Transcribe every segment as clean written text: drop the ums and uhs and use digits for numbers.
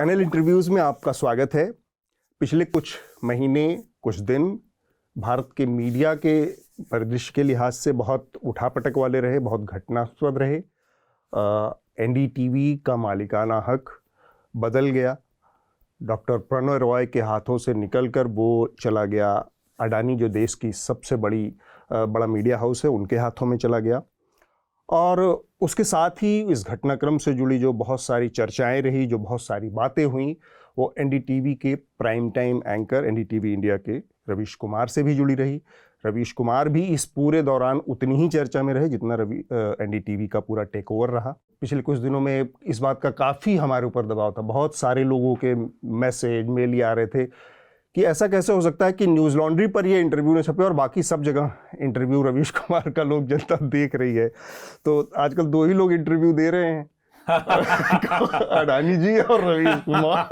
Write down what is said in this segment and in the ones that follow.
NL interviews में आपका स्वागत है। पिछले कुछ महीने, कुछ दिन भारत के मीडिया के परिदृश्य के लिहाज से बहुत उठापटक वाले रहे, बहुत घटनास्पद रहे। एनडीटीवी का मालिकाना हक बदल गया। डॉक्टर प्रणय रॉय के हाथों से निकलकर वो चला गया अडानी, जो देश की सबसे बड़ा मीडिया हाउस है, उनके हाथों में चला गया। और उसके साथ ही इस घटनाक्रम से जुड़ी जो बहुत सारी चर्चाएं रही, जो बहुत सारी बातें हुई, वो एनडीटीवी के prime time anchor NDTV India के रवीश कुमार से भी जुड़ी रही। रवीश कुमार भी इस पूरे दौरान उतनी ही चर्चा में रहे जितना एनडीटीवी का पूरा टेक ओवर रहा। पिछले कुछ दिनों में इस बात का काफ़ी हमारे ऊपर दबाव था। बहुत सारे लोगों के मैसेज, मेल ही आ रहे थे कि ऐसा कैसे हो सकता है कि न्यूज़ लॉन्ड्री पर ये इंटरव्यू न छपे और बाकी सब जगह इंटरव्यू रवीश कुमार का लोग जनता देख रही है। तो आजकल दो ही लोग इंटरव्यू दे रहे हैं, अडानी जी और रवीश कुमार।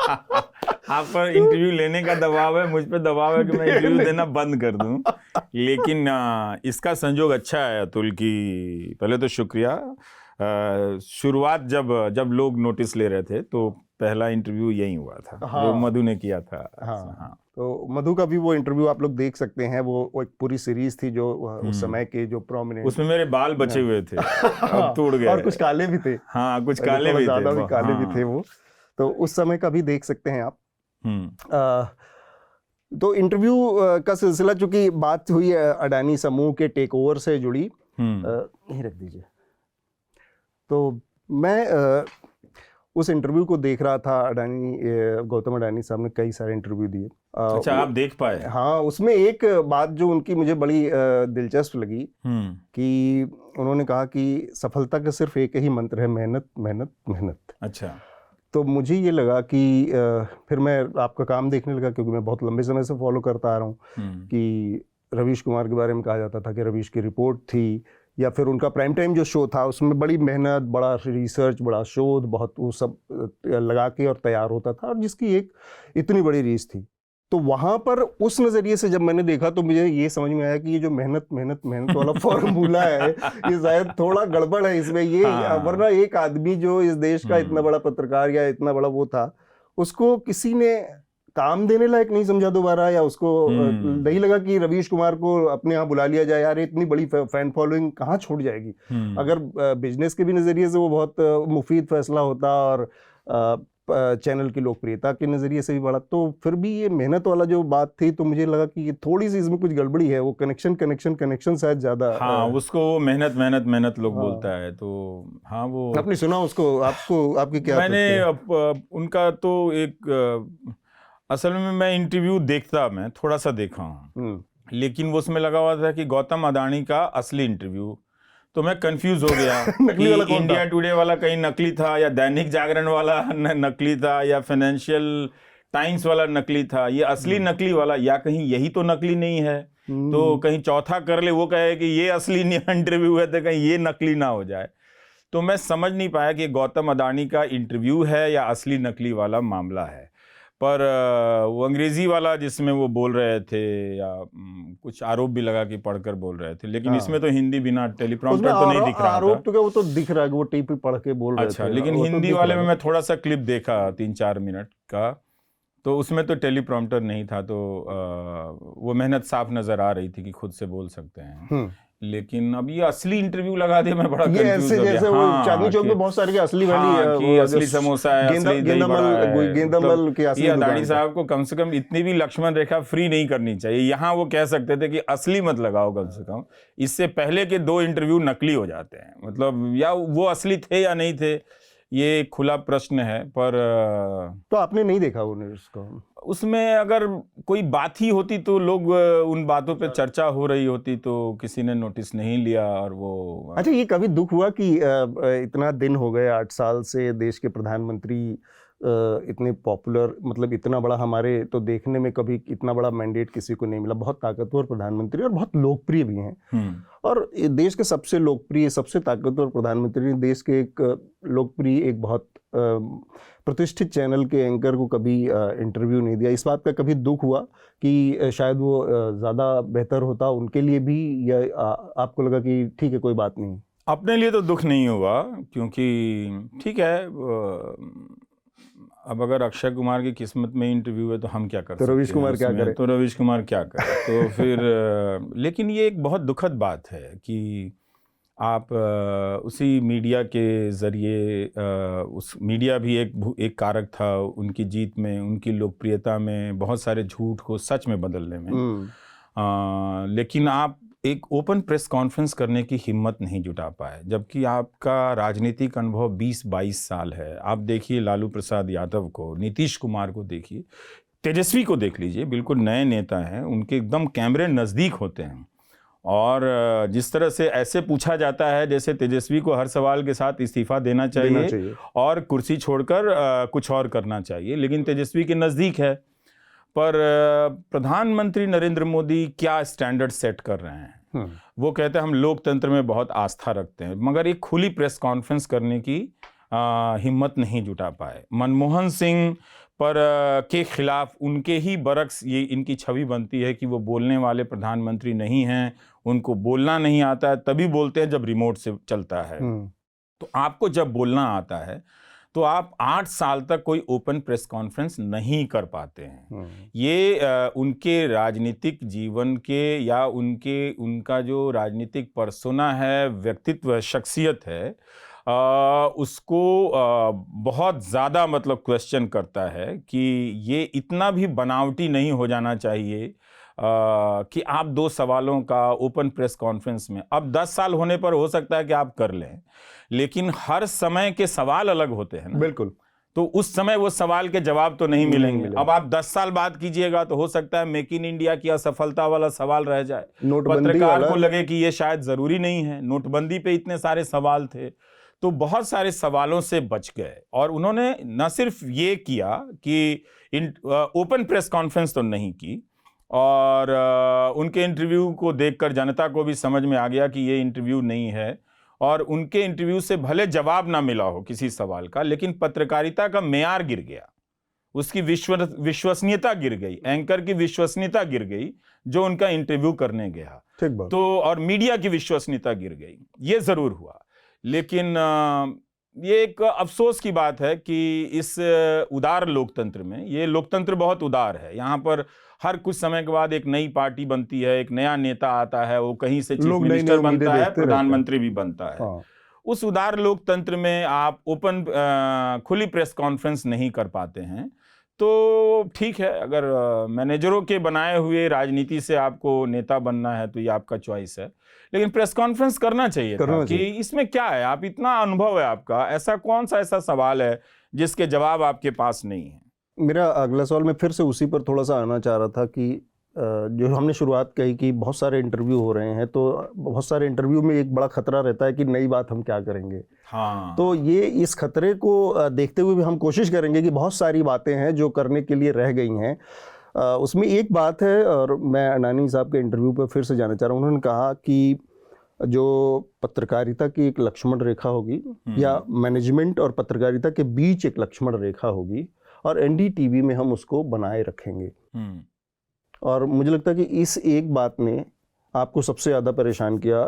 आप पर इंटरव्यू लेने का दबाव है, मुझ पे दबाव है कि मैं इंटरव्यू देना बंद कर दूं। लेकिन इसका संजोग अच्छा है अतुल की, पहले तो शुक्रिया। शुरुआत जब लोग नोटिस ले रहे थे तो पहला इंटरव्यू यही हुआ था। हाँ, जो मधु ने किया था। हाँ, तो मधु का भी वो इंटरव्यू आप लोग देख सकते हैं। वो एक पूरी सीरीज थी जो उस समय के जो प्रोमिनेंट, उसमें मेरे बाल बचे हुए थे, अब टूट गए, और कुछ काले भी थे। हाँ, कुछ काले भी ज़्यादा थे, भी काले भी थे वो। तो उस समय का भी देख सकते हैं आप। तो इंटरव्यू का सिलसिला, चूंकि बात हुई अडानी समूह के टेक ओवर से जुड़ी, यहीं रख दीजिए। तो मैं उस इंटरव्यू को देख रहा था। गौतम अडानी साहब ने कई सारे इंटरव्यू दिए। अच्छा, आप देख पाए? हाँ, उसमें एक बात जो उनकी मुझे बड़ी दिलचस्प लगी कि उन्होंने कहा कि सफलता का सिर्फ एक ही मंत्र है, मेहनत मेहनत मेहनत। अच्छा। तो मुझे ये लगा कि फिर मैं आपका काम देखने लगा, क्योंकि मैं बहुत लंबे समय से फॉलो करता आ रहा हूँ कि रवीश कुमार के बारे में कहा जाता था कि रवीश की रिपोर्ट थी, या फिर उनका प्राइम टाइम जो शो था उसमें बड़ी मेहनत, बड़ा रिसर्च, बड़ा शोध, बहुत वो सब लगा के और तैयार होता था, और जिसकी एक इतनी बड़ी रीच थी। तो वहाँ पर उस नज़रिए से जब मैंने देखा तो मुझे ये समझ में आया कि ये जो मेहनत मेहनत मेहनत वाला फॉर्मूला है, ये शायद थोड़ा गड़बड़ है इसमें। ये वरना एक आदमी जो इस देश का इतना बड़ा पत्रकार या इतना बड़ा वो था, उसको किसी ने काम देने लायक नहीं समझा दोबारा, या उसको नहीं लगा कि रवीश कुमार को अपने यहाँ बुला लिया जाए। यार, इतनी बड़ी फैन फॉलोइंग कहाँ छूट जाएगी। अगर बिजनेस के भी नज़रिए से वो बहुत मुफीद फैसला होता, और चैनल की लोकप्रियता के नज़रिए से भी बड़ा, तो फिर भी ये मेहनत वाला जो बात थी, तो मुझे लगा कि ये थोड़ी सी इसमें कुछ गड़बड़ी है। वो कनेक्शन शायद ज़्यादा, हाँ, उसको मेहनत मेहनत मेहनत लोग बोलता है। तो हाँ, वो आपने सुना उसको? आपकी क्या? मैंने उनका तो एक असल में मैं इंटरव्यू मैं थोड़ा सा देखा हूँ, लेकिन वो उसमें लगा हुआ था कि गौतम अडानी का असली इंटरव्यू। तो मैं कंफ्यूज हो गया कि इंडिया टुडे वाला कहीं नकली था, या दैनिक जागरण वाला नकली था, या फाइनेंशियल टाइम्स वाला नकली था, ये असली नकली वाला, या कहीं यही तो नकली नहीं है। तो कहीं चौथा कर ले, वो कहे कि ये असली इंटरव्यू है, तो कहीं ये नकली ना हो जाए। तो मैं समझ नहीं पाया कि गौतम अडानी का इंटरव्यू है या असली नकली वाला मामला है। पर वो अंग्रेजी वाला जिसमें वो बोल रहे थे, या कुछ आरोप भी लगा कि पढ़कर बोल रहे थे, लेकिन इसमें तो हिंदी बिना टेलीप्रॉम्प्टर तो नहीं दिख रहा था। आरोप तो क्या, वो तो दिख रहा है कि वो टीपी पढ़ के बोल रहे थे। अच्छा, लेकिन हिंदी वाले में मैं थोड़ा सा क्लिप देखा 3-4 मिनट का, तो उसमें तो टेलीप्रॉम्प्टर नहीं था। तो वो मेहनत साफ नजर आ रही थी कि खुद से बोल सकते हैं। लेकिन अब ये असली इंटरव्यू लगा दिया, मैं बड़ा कंफ्यूज हो गया। हाँ, चांदनी चौक में बहुत सारे के असली वाली, कि असली समोसा है, असली दही बड़ा है। गेंदामल के असली। अडानी साहब को कम से कम इतनी भी लक्ष्मण रेखा फ्री नहीं करनी चाहिए। यहाँ वो कह सकते थे कि असली मत लगाओ कम से कम, इससे पहले के 2 इंटरव्यू नकली हो जाते हैं। मतलब या वो असली थे या नहीं थे, ये खुला प्रश्न है। पर तो आपने नहीं देखा उसको? उसमें अगर कोई बात ही होती तो लोग उन बातों पे चर्चा हो रही होती, तो किसी ने नोटिस नहीं लिया। और वो अच्छा, ये कभी दुख हुआ कि इतना दिन हो गए, 8 साल से देश के प्रधानमंत्री इतने पॉपुलर, मतलब इतना बड़ा, हमारे तो देखने में कभी इतना बड़ा मैंडेट किसी को नहीं मिला। बहुत ताकतवर प्रधानमंत्री और बहुत लोकप्रिय भी हैं। और देश के सबसे लोकप्रिय, सबसे ताकतवर प्रधानमंत्री ने देश के एक लोकप्रिय, एक बहुत प्रतिष्ठित चैनल के एंकर को कभी इंटरव्यू नहीं दिया। इस बात का कभी दुख हुआ कि शायद वो ज़्यादा बेहतर होता उनके लिए भी, या आपको लगा कि ठीक है, कोई बात नहीं? अपने लिए तो दुख नहीं हुआ, क्योंकि ठीक है, अब अगर अक्षय कुमार की किस्मत में इंटरव्यू है तो हम क्या कर सकते हैं? रवीश कुमार क्या करें? तो रवीश कुमार क्या करें? तो फिर लेकिन ये एक बहुत दुखद बात है कि आप उसी मीडिया के ज़रिए उस मीडिया भी एक कारक था उनकी जीत में, उनकी लोकप्रियता में, बहुत सारे झूठ को सच में बदलने में। लेकिन आप एक ओपन प्रेस कॉन्फ्रेंस करने की हिम्मत नहीं जुटा पाए, जबकि आपका राजनीतिक अनुभव 20-22 साल है। आप देखिए लालू प्रसाद यादव को, नीतीश कुमार को देखिए, तेजस्वी को देख लीजिए, बिल्कुल नए नेता हैं, उनके एकदम कैमरे नज़दीक होते हैं। और जिस तरह से ऐसे पूछा जाता है जैसे तेजस्वी को हर सवाल के साथ इस्तीफा देना चाहिए और कुर्सी छोड़कर कुछ और करना चाहिए, लेकिन तेजस्वी के नज़दीक है। पर प्रधानमंत्री नरेंद्र मोदी क्या स्टैंडर्ड सेट कर रहे हैं? वो कहते हैं हम लोकतंत्र में बहुत आस्था रखते हैं, मगर एक खुली प्रेस कॉन्फ्रेंस करने की हिम्मत नहीं जुटा पाए। मनमोहन सिंह पर के खिलाफ उनके ही बरक्स ये इनकी छवि बनती है कि वो बोलने वाले प्रधानमंत्री नहीं हैं, उनको बोलना नहीं आता है, तभी बोलते हैं जब रिमोट से चलता है। तो आपको जब बोलना आता है तो आप 8 साल तक कोई ओपन प्रेस कॉन्फ्रेंस नहीं कर पाते हैं। ये उनके राजनीतिक जीवन के या उनका जो राजनीतिक पर्सोना है, व्यक्तित्व, शख्सियत है, उसको बहुत ज़्यादा मतलब क्वेश्चन करता है कि ये इतना भी बनावटी नहीं हो जाना चाहिए कि आप 2 सवालों का ओपन प्रेस कॉन्फ्रेंस में, अब 10 साल होने पर हो सकता है कि आप कर लें, लेकिन हर समय के सवाल अलग होते हैं ना। बिल्कुल। तो उस समय वो सवाल के जवाब तो नहीं मिलेंगे। अब आप 10 साल बाद कीजिएगा तो हो सकता है मेक इन इंडिया की असफलता वाला सवाल रह जाए, पत्रकार को लगे कि ये शायद जरूरी नहीं है। नोटबंदी पे इतने सारे सवाल थे, तो बहुत सारे सवालों से बच गए। और उन्होंने न सिर्फ ये किया कि ओपन प्रेस कॉन्फ्रेंस तो नहीं की, और उनके इंटरव्यू को देखकर जनता को भी समझ में आ गया कि ये इंटरव्यू नहीं है, और उनके इंटरव्यू से भले जवाब ना मिला हो किसी सवाल का, लेकिन पत्रकारिता का मेयार गिर गया, उसकी विश्वसनीयता गिर गई, एंकर की विश्वसनीयता गिर गई जो उनका इंटरव्यू करने गया। तो और मीडिया की विश्वसनीयता गिर गई, ये जरूर हुआ। लेकिन ये एक अफसोस की बात है कि इस उदार लोकतंत्र में, ये लोकतंत्र बहुत उदार है, यहाँ पर हर कुछ समय के बाद एक नई पार्टी बनती है, एक नया नेता आता है, वो कहीं से चीफ मिनिस्टर बनता है, प्रधानमंत्री भी बनता है। उस उदार लोकतंत्र में आप ओपन खुली प्रेस कॉन्फ्रेंस नहीं कर पाते हैं। तो ठीक है, अगर मैनेजरों के बनाए हुए राजनीति से आपको नेता बनना है तो ये आपका चॉइस है, लेकिन प्रेस कॉन्फ्रेंस करना चाहिए था कि इसमें क्या है, आप इतना अनुभव है आपका, ऐसा कौन सा ऐसा सवाल है जिसके जवाब आपके पास नहीं है। मेरा अगला सवाल, मैं फिर से उसी पर थोड़ा सा आना चाह रहा था कि जो हमने शुरुआत कही कि बहुत सारे इंटरव्यू हो रहे हैं, तो बहुत सारे इंटरव्यू में एक बड़ा खतरा रहता है कि नई बात हम क्या करेंगे। तो ये इस खतरे को देखते हुए भी हम कोशिश करेंगे कि बहुत सारी बातें हैं जो करने के लिए रह गई हैं। उसमें एक बात है, और मैं अडानी साहब के इंटरव्यू पर फिर से जाना चाह रहा हूँ। उन्होंने कहा कि जो पत्रकारिता की एक लक्ष्मण रेखा होगी, या मैनेजमेंट और पत्रकारिता के बीच एक लक्ष्मण रेखा होगी, और एनडीटीवी में हम उसको बनाए रखेंगे। और मुझे लगता है कि इस एक बात ने आपको सबसे ज़्यादा परेशान किया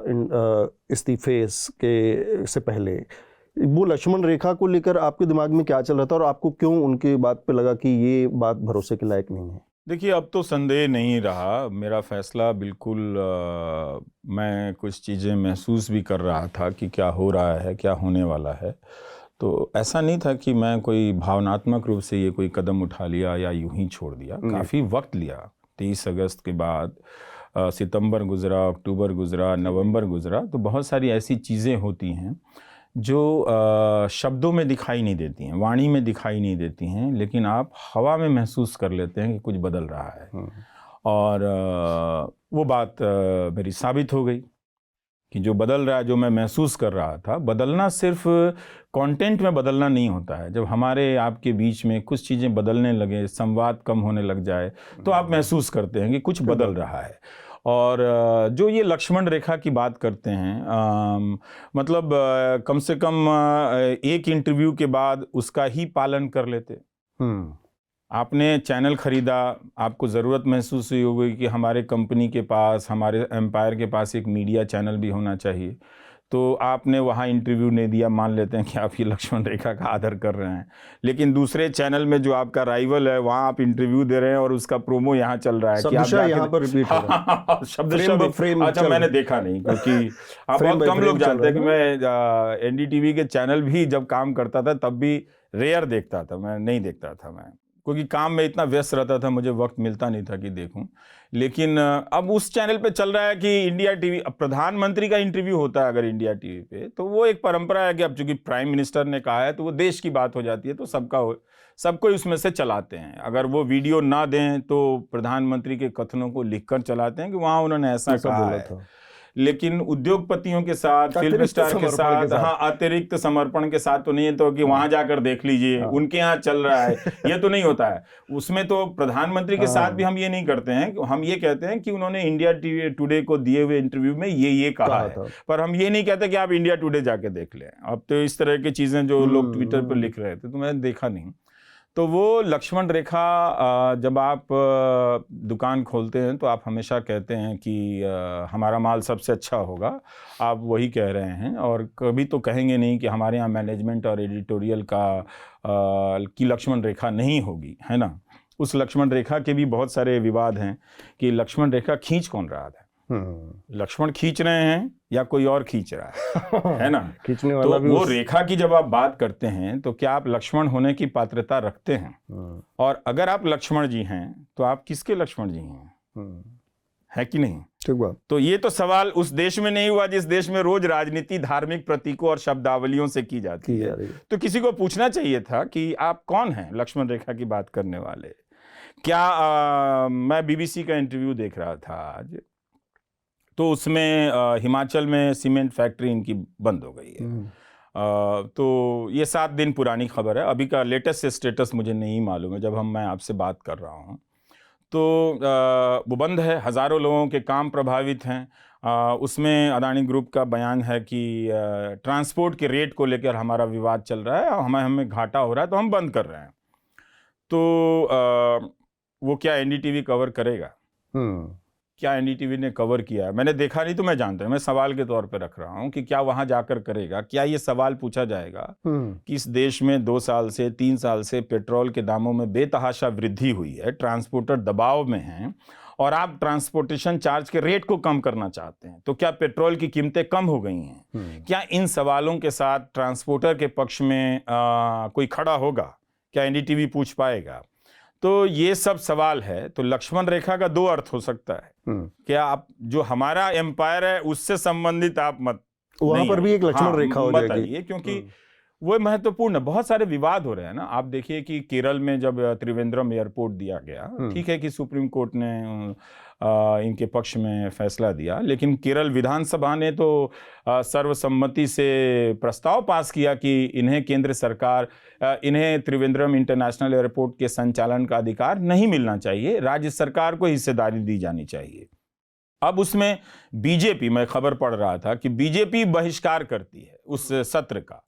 इस्तीफे के से पहले। वो लक्ष्मण रेखा को लेकर आपके दिमाग में क्या चल रहा था, और आपको क्यों उनके बात पे लगा कि ये बात भरोसे के लायक नहीं है? देखिए, अब तो संदेह नहीं रहा, मेरा फैसला बिल्कुल मैं कुछ चीज़ें महसूस भी कर रहा था कि क्या हो रहा है, क्या होने वाला है। तो ऐसा नहीं था कि मैं कोई भावनात्मक रूप से ये कोई कदम उठा लिया या यूं ही छोड़ दिया। काफ़ी वक्त लिया। 23 अगस्त के बाद सितंबर गुजरा, अक्टूबर गुजरा, नवंबर गुजरा, तो बहुत सारी ऐसी चीज़ें होती हैं जो शब्दों में दिखाई नहीं देती हैं, वाणी में दिखाई नहीं देती हैं, लेकिन आप हवा में महसूस कर लेते हैं कि कुछ बदल रहा है। और वो बात मेरी साबित हो गई कि जो बदल रहा है, जो मैं महसूस कर रहा था, बदलना सिर्फ कंटेंट में बदलना नहीं होता है। जब हमारे आपके बीच में कुछ चीज़ें बदलने लगे, संवाद कम होने लग जाए, तो आप महसूस करते हैं कि कुछ बदल रहा है। और जो ये लक्ष्मण रेखा की बात करते हैं, मतलब कम से कम एक इंटरव्यू के बाद उसका ही पालन कर लेते। आपने चैनल खरीदा, आपको ज़रूरत महसूस हुई होगी कि हमारे कंपनी के पास, हमारे एम्पायर के पास एक मीडिया चैनल भी होना चाहिए। तो आपने वहाँ इंटरव्यू नहीं दिया, मान लेते हैं कि आप ये लक्ष्मण रेखा का आदर कर रहे हैं, लेकिन दूसरे चैनल में जो आपका राइवल है वहाँ आप इंटरव्यू दे रहे हैं और उसका प्रोमो यहाँ चल रहा है कि आप जाके यहाँ पर रिपीट हो रहा है। शब्द अच्छा मैंने देखा नहीं, क्योंकि आप बहुत कम लोग जानते हैं कि मैं एनडीटीवी के चैनल भी जब काम करता था तब भी रेयर देखता था, मैं नहीं देखता था मैं, क्योंकि काम में इतना व्यस्त रहता था, मुझे वक्त मिलता नहीं था कि देखूं। लेकिन अब उस चैनल पे चल रहा है कि इंडिया टीवी, प्रधानमंत्री का इंटरव्यू होता है अगर इंडिया टीवी पे, तो वो एक परंपरा है कि अब चूंकि प्राइम मिनिस्टर ने कहा है तो वो देश की बात हो जाती है, तो सबको उसमें से चलाते हैं। अगर वो वीडियो ना दें तो प्रधानमंत्री के कथनों को लिखकर चलाते हैं कि वहाँ उन्होंने ऐसा कहा है। लेकिन उद्योगपतियों के साथ, फिल्म स्टार के साथ, हाँ, अतिरिक्त समर्पण के साथ तो नहीं है तो कि वहां जाकर देख लीजिए, उनके यहाँ चल रहा है, ये तो नहीं होता है। उसमें तो प्रधानमंत्री के साथ भी हम ये नहीं करते हैं, हम ये कहते हैं कि उन्होंने इंडिया टुडे को दिए हुए इंटरव्यू में ये कहा है, पर हम ये नहीं कहते कि आप इंडिया टुडे जाके देख लें। अब तो इस तरह की चीजें जो लोग ट्विटर पर लिख रहे थे तो मैंने देखा नहीं। तो वो लक्ष्मण रेखा, जब आप दुकान खोलते हैं तो आप हमेशा कहते हैं कि हमारा माल सबसे अच्छा होगा, आप वही कह रहे हैं, और कभी तो कहेंगे नहीं कि हमारे यहाँ मैनेजमेंट और एडिटोरियल की लक्ष्मण रेखा नहीं होगी, है ना। उस लक्ष्मण रेखा के भी बहुत सारे विवाद हैं कि लक्ष्मण रेखा खींच कौन रहा था, लक्ष्मण खींच रहे हैं या कोई और खींच रहा है ना। खींचने वाला तो वो रेखा की जब आप बात करते हैं तो क्या आप लक्ष्मण होने की पात्रता रखते हैं, और अगर आप लक्ष्मण जी हैं तो आप किसके लक्ष्मण जी हैं, है कि नहीं। ठीक बात। तो ये तो सवाल उस देश में नहीं हुआ जिस देश में रोज राजनीति धार्मिक प्रतीकों और शब्दावलियों से की जाती है। तो किसी को पूछना चाहिए था कि आप कौन हैं लक्ष्मण रेखा की बात करने वाले। क्या मैं बीबीसी का इंटरव्यू देख रहा था आज, तो उसमें हिमाचल में सीमेंट फैक्ट्री इनकी बंद हो गई है। तो ये 7 दिन पुरानी खबर है, अभी का लेटेस्ट स्टेटस मुझे नहीं मालूम है जब मैं आपसे बात कर रहा हूँ। तो वो बंद है, हज़ारों लोगों के काम प्रभावित हैं। उसमें अदानी ग्रुप का बयान है कि ट्रांसपोर्ट के रेट को लेकर हमारा विवाद चल रहा है, हमें घाटा हो रहा है तो हम बंद कर रहे हैं। तो वो क्या एनडीटीवी कवर करेगा? क्या एनडीटीवी ने कवर किया है? मैंने देखा नहीं तो मैं जानता हूं, मैं सवाल के तौर पे रख रहा हूं कि क्या वहां जाकर करेगा। क्या ये सवाल पूछा जाएगा कि इस देश में 2 साल से 3 साल से पेट्रोल के दामों में बेतहाशा वृद्धि हुई है, ट्रांसपोर्टर दबाव में हैं, और आप ट्रांसपोर्टेशन चार्ज के रेट को कम करना चाहते हैं, तो क्या पेट्रोल की कीमतें कम हो गई हैं? क्या इन सवालों के साथ ट्रांसपोर्टर के पक्ष में कोई खड़ा होगा? क्या एनडीटीवी पूछ पाएगा? तो ये सब सवाल है। तो लक्ष्मण रेखा का 2 अर्थ हो सकता है। क्या आप जो हमारा एम्पायर है उससे संबंधित आप मत, वहां पर भी एक लक्ष्मण रेखा हो जाएगी, क्योंकि वो महत्वपूर्ण है। बहुत सारे विवाद हो रहे हैं ना। आप देखिए कि केरल में जब त्रिवेंद्रम एयरपोर्ट दिया गया, ठीक है कि सुप्रीम कोर्ट ने इनके पक्ष में फैसला दिया, लेकिन केरल विधानसभा ने तो सर्वसम्मति से प्रस्ताव पास किया कि इन्हें केंद्र सरकार, इन्हें त्रिवेंद्रम इंटरनेशनल एयरपोर्ट के संचालन का अधिकार नहीं मिलना चाहिए, राज्य सरकार को हिस्सेदारी दी जानी चाहिए। अब उसमें बीजेपी, मैं खबर पढ़ रहा था कि बीजेपी बहिष्कार करती है उस सत्र का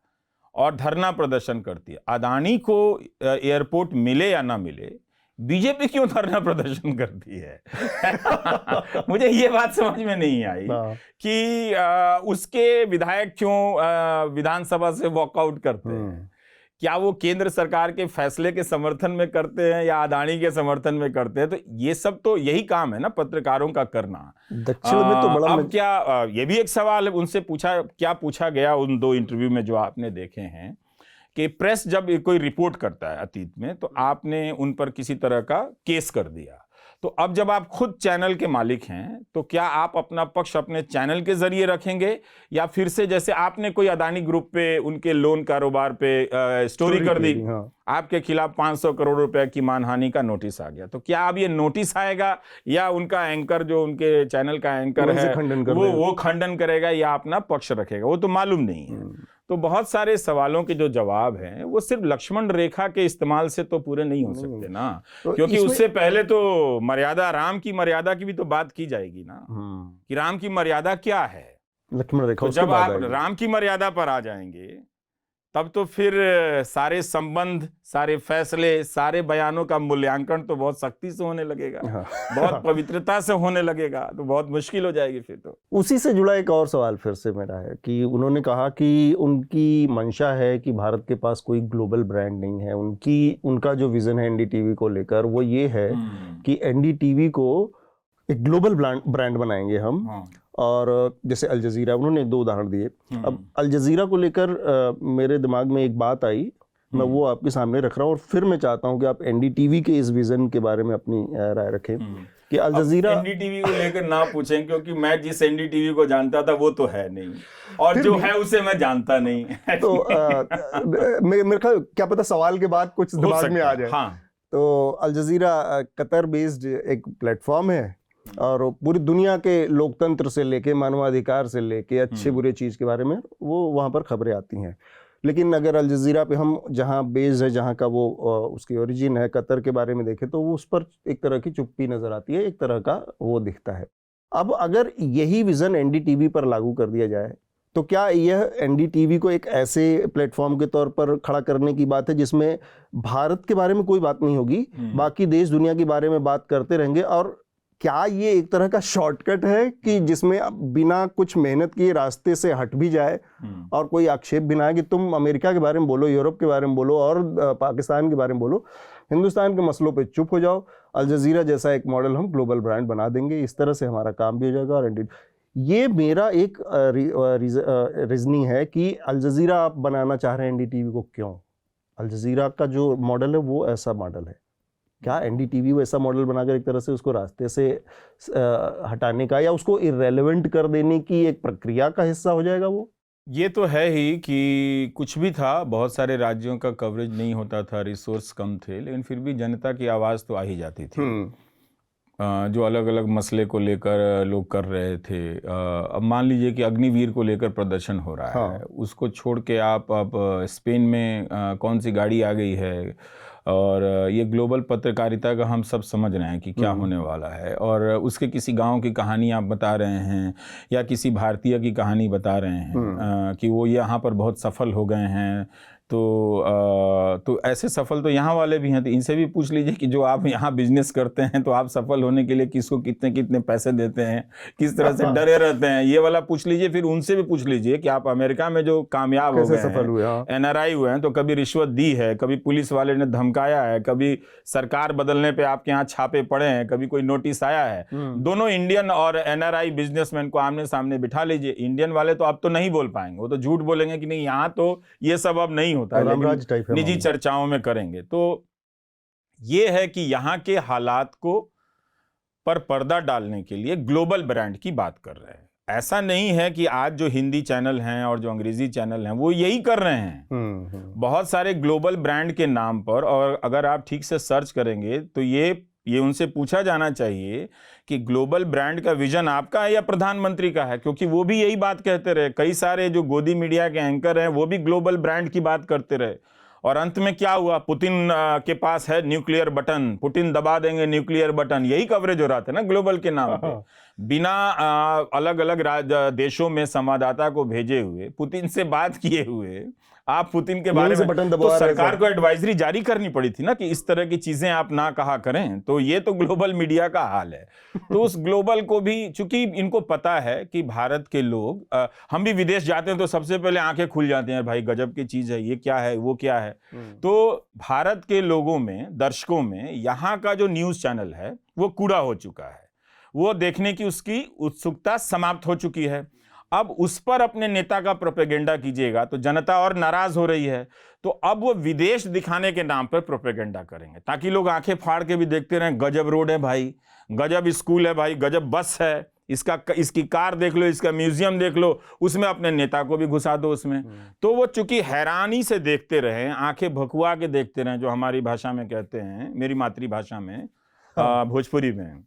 और धरना प्रदर्शन करती है। अदानी को एयरपोर्ट मिले या ना मिले, बीजेपी क्यों धरना प्रदर्शन करती है? मुझे ये बात समझ में नहीं आई कि उसके विधायक क्यों विधानसभा से वॉकआउट करते हैं। क्या वो केंद्र सरकार के फैसले के समर्थन में करते हैं या अदानी के समर्थन में करते हैं? तो ये सब तो यही काम है ना पत्रकारों का करना। दक्षिण में तो बड़ा अब क्या ये भी एक सवाल है, उनसे क्या पूछा गया उन 2 इंटरव्यू में जो आपने देखे हैं कि प्रेस जब कोई रिपोर्ट करता है अतीत में तो आपने उन पर किसी तरह का केस कर दिया, तो अब जब आप खुद चैनल के मालिक हैं तो क्या आप अपना पक्ष अपने चैनल के जरिए रखेंगे, या फिर से जैसे आपने कोई अदानी ग्रुप पे उनके लोन कारोबार पे स्टोरी कर दी, आपके खिलाफ 500 करोड़ रुपए की मानहानि का नोटिस आ गया, तो क्या अब ये नोटिस आएगा या उनका एंकर जो उनके चैनल का एंकर है वो खंडन करेगा या अपना पक्ष रखेगा, वो तो मालूम नहीं है। तो बहुत सारे सवालों के जो जवाब हैं वो सिर्फ लक्ष्मण रेखा के इस्तेमाल से तो पूरे नहीं हो सकते ना, तो क्योंकि उससे पहले तो मर्यादा, राम की मर्यादा की भी तो बात की जाएगी ना कि राम की मर्यादा क्या है। लक्ष्मण रेखा, तो जब आप राम की मर्यादा पर आ जाएंगे तब तो फिर सारे संबंध, सारे फैसले, सारे बयानों का मूल्यांकन तो बहुत सख्ती से होने लगेगा, बहुत पवित्रता से होने लगेगा, तो बहुत मुश्किल हो जाएगी फिर तो। उसी से जुड़ा एक और सवाल फिर से मेरा है कि उन्होंने कहा कि उनकी मंशा है कि भारत के पास कोई ग्लोबल ब्रांड नहीं है। उनका जो विजन है एनडीटीवी को लेकर वो ये है कि एनडीटीवी को एक ग्लोबल ब्रांड बनाएंगे हम। और जैसे अल जजीरा, उन्होंने एक दो उदाहरण दिए। अब अल जजीरा को लेकर मेरे दिमाग में एक बात आई, मैं वो आपके सामने रख रहा हूँ, और फिर मैं चाहता हूँ कि आप एनडीटीवी के इस विजन के बारे में अपनी राय रखें कि अल जजीरा। एनडीटीवी को लेकर ना पूछें, क्योंकि मैं जिस एनडीटीवी को जानता था वो तो है नहीं, और जो है उसे मैं जानता नहीं। तो मेरे ख्याल क्या पता सवाल के बाद कुछ दिमाग में आ जाए। हाँ। तो अल जजीरा कतर बेस्ड एक प्लेटफॉर्म है, और पूरी दुनिया के लोकतंत्र से लेके मानवाधिकार से लेके अच्छे बुरे चीज के बारे में वो वहाँ पर खबरें आती हैं। लेकिन अगर अल जजीरा पे हम जहाँ बेस्ड है, जहाँ का वो उसकी ओरिजिन है, कतर के बारे में देखें, तो वो उस पर एक तरह की चुप्पी नजर आती है, एक तरह का वो दिखता है। अब अगर यही विजन एनडीटीवी पर लागू कर दिया जाए तो क्या यह एनडीटीवी को एक ऐसे प्लेटफॉर्म के तौर पर खड़ा करने की बात है जिसमें भारत के बारे में कोई बात नहीं होगी, बाकी देश दुनिया के बारे में बात करते रहेंगे? और क्या ये एक तरह का शॉर्टकट है कि जिसमें बिना कुछ मेहनत किए रास्ते से हट भी जाए और कोई आक्षेप भी ना है कि तुम अमेरिका के बारे में बोलो, यूरोप के बारे में बोलो और पाकिस्तान के बारे में बोलो, हिंदुस्तान के मसलों पे चुप हो जाओ, अल जजीरा जैसा एक मॉडल हम ग्लोबल ब्रांड बना देंगे, इस तरह से हमारा काम भी हो जाएगा। और ये मेरा एक रीजनिंग है कि अल जजीरा आप बनाना चाह रहे हैं एनडीटीवी को, क्यों? अल जजीरा का जो मॉडल है वो ऐसा मॉडल है, क्या एनडीटीवी वो ऐसा मॉडल बनाकर एक तरह से उसको रास्ते से हटाने का या उसको इररेलेवेंट कर देने की एक प्रक्रिया का हिस्सा हो जाएगा वो? ये तो है ही कि कुछ भी था, बहुत सारे राज्यों का कवरेज नहीं होता था, रिसोर्स कम थे, लेकिन फिर भी जनता की आवाज़ तो आ ही जाती थी। जो अलग अलग मसले को लेकर लोग कर रहे थे। अब मान लीजिए कि अग्निवीर को लेकर प्रदर्शन हो रहा है, उसको छोड़ के आप अब स्पेन में कौन सी गाड़ी आ गई है, और ये ग्लोबल पत्रकारिता का हम सब समझ रहे हैं कि क्या होने वाला है, और उसके किसी गांव की कहानी आप बता रहे हैं या किसी भारतीय की कहानी बता रहे हैं कि वो यहाँ पर बहुत सफल हो गए हैं, तो ऐसे सफल तो यहाँ वाले भी हैं, तो इनसे भी पूछ लीजिए कि जो आप यहाँ बिजनेस करते हैं तो आप सफल होने के लिए किसको कितने कितने पैसे देते हैं, किस तरह से डरे रहते हैं, ये वाला पूछ लीजिए। फिर उनसे भी पूछ लीजिए कि आप अमेरिका में जो कामयाब हो गए हैं, एनआरआई हुए हैं, तो कभी रिश्वत दी है, कभी पुलिस वाले ने धमकाया है, कभी सरकार बदलने पे आपके यहाँ छापे पड़े हैं, कभी कोई नोटिस आया है। दोनों इंडियन और एनआरआई बिजनेसमैन को आमने सामने बिठा लीजिए। इंडियन वाले तो अब तो नहीं बोल पाएंगे, वो तो झूठ बोलेंगे कि नहीं यहाँ तो ये सब अब नहीं होता है, लेकिन निजी चर्चाओं में करेंगे। तो ये है कि यहाँ के हालात को पर पर्दा डालने के लिए ग्लोबल ब्रांड की बात कर रहे हैं। ऐसा नहीं है कि आज जो हिंदी चैनल हैं और जो अंग्रेजी चैनल हैं वो यही कर रहे हैं। बहुत सारे ग्लोबल ब्रांड के नाम पर, और अगर आप ठीक से सर्च करेंगे तो ये उनसे पूछा जाना चाहिए कि ग्लोबल ब्रांड का विजन आपका है या प्रधानमंत्री का है, क्योंकि वो भी यही बात कहते रहे। कई सारे जो गोदी मीडिया के एंकर हैं वो भी ग्लोबल ब्रांड की बात करते रहे, और अंत में क्या हुआ? पुतिन के पास है न्यूक्लियर बटन, पुतिन दबा देंगे न्यूक्लियर बटन, यही कवरेज हो रहा था ना ग्लोबल के नाम पे। बिना अलग अलग देशों में संवाददाता को भेजे हुए, पुतिन से बात किए हुए आप पुतिन के बारे में तो सरकार को एडवाइजरी जारी करनी पड़ी थी ना कि इस तरह की चीजें आप ना कहा करें। तो ये तो ग्लोबल मीडिया का हाल है। तो उस ग्लोबल को भी, चूंकि इनको पता है कि भारत के लोग, हम भी विदेश जाते हैं तो सबसे पहले आंखें खुल जाती हैं, भाई गजब की चीज है, ये क्या है, वो क्या है। तो भारत के लोगों में, दर्शकों में, यहाँ का जो न्यूज चैनल है वो कूड़ा हो चुका है, वो देखने की उसकी उत्सुकता समाप्त हो चुकी है। अब उस पर अपने नेता का प्रोपेगेंडा कीजिएगा तो जनता और नाराज हो रही है, तो अब वो विदेश दिखाने के नाम पर प्रोपेगेंडा करेंगे ताकि लोग आंखें फाड़ के भी देखते रहें, गजब रोड है भाई, गजब स्कूल है भाई, गजब बस है, इसकी कार देख लो, इसका म्यूजियम देख लो, उसमें अपने नेता को भी घुसा दो उसमें। तो वो चूंकि हैरानी से देखते रहे, आंखें भकुआ के देखते रहे, जो हमारी भाषा में कहते हैं, मेरी मातृभाषा में भोजपुरी में,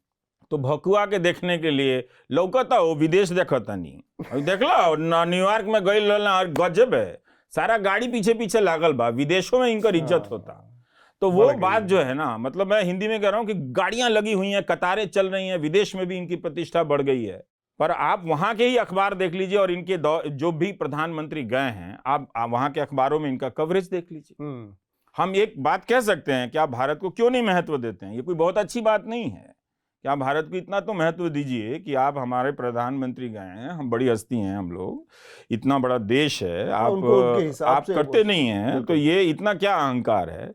तो भकुआ के देखने के लिए लौकता हो विदेश देखता नहीं। देख लो न्यूयॉर्क में गई और गजब है, सारा गाड़ी पीछे पीछे लागल बा, विदेशों में इनकर इज्जत होता। तो वो बात जो है ना, मतलब मैं हिंदी में कह रहा हूं कि गाड़ियां लगी हुई हैं, कतारें चल रही हैं, विदेश में भी इनकी प्रतिष्ठा बढ़ गई है। पर आप वहां के ही अखबार देख लीजिए और इनके जो भी प्रधानमंत्री गए हैं, आप वहां के अखबारों में इनका कवरेज देख लीजिए। हम एक बात कह सकते हैं कि आप भारत को क्यों नहीं महत्व देते हैं, ये कोई बहुत अच्छी बात नहीं है कि आप भारत को इतना तो महत्व दीजिए कि आप हमारे प्रधानमंत्री गए हैं, हम बड़ी हस्ती हैं, हम लोग इतना बड़ा देश है, आप करते नहीं हैं, तो ये इतना क्या अहंकार है।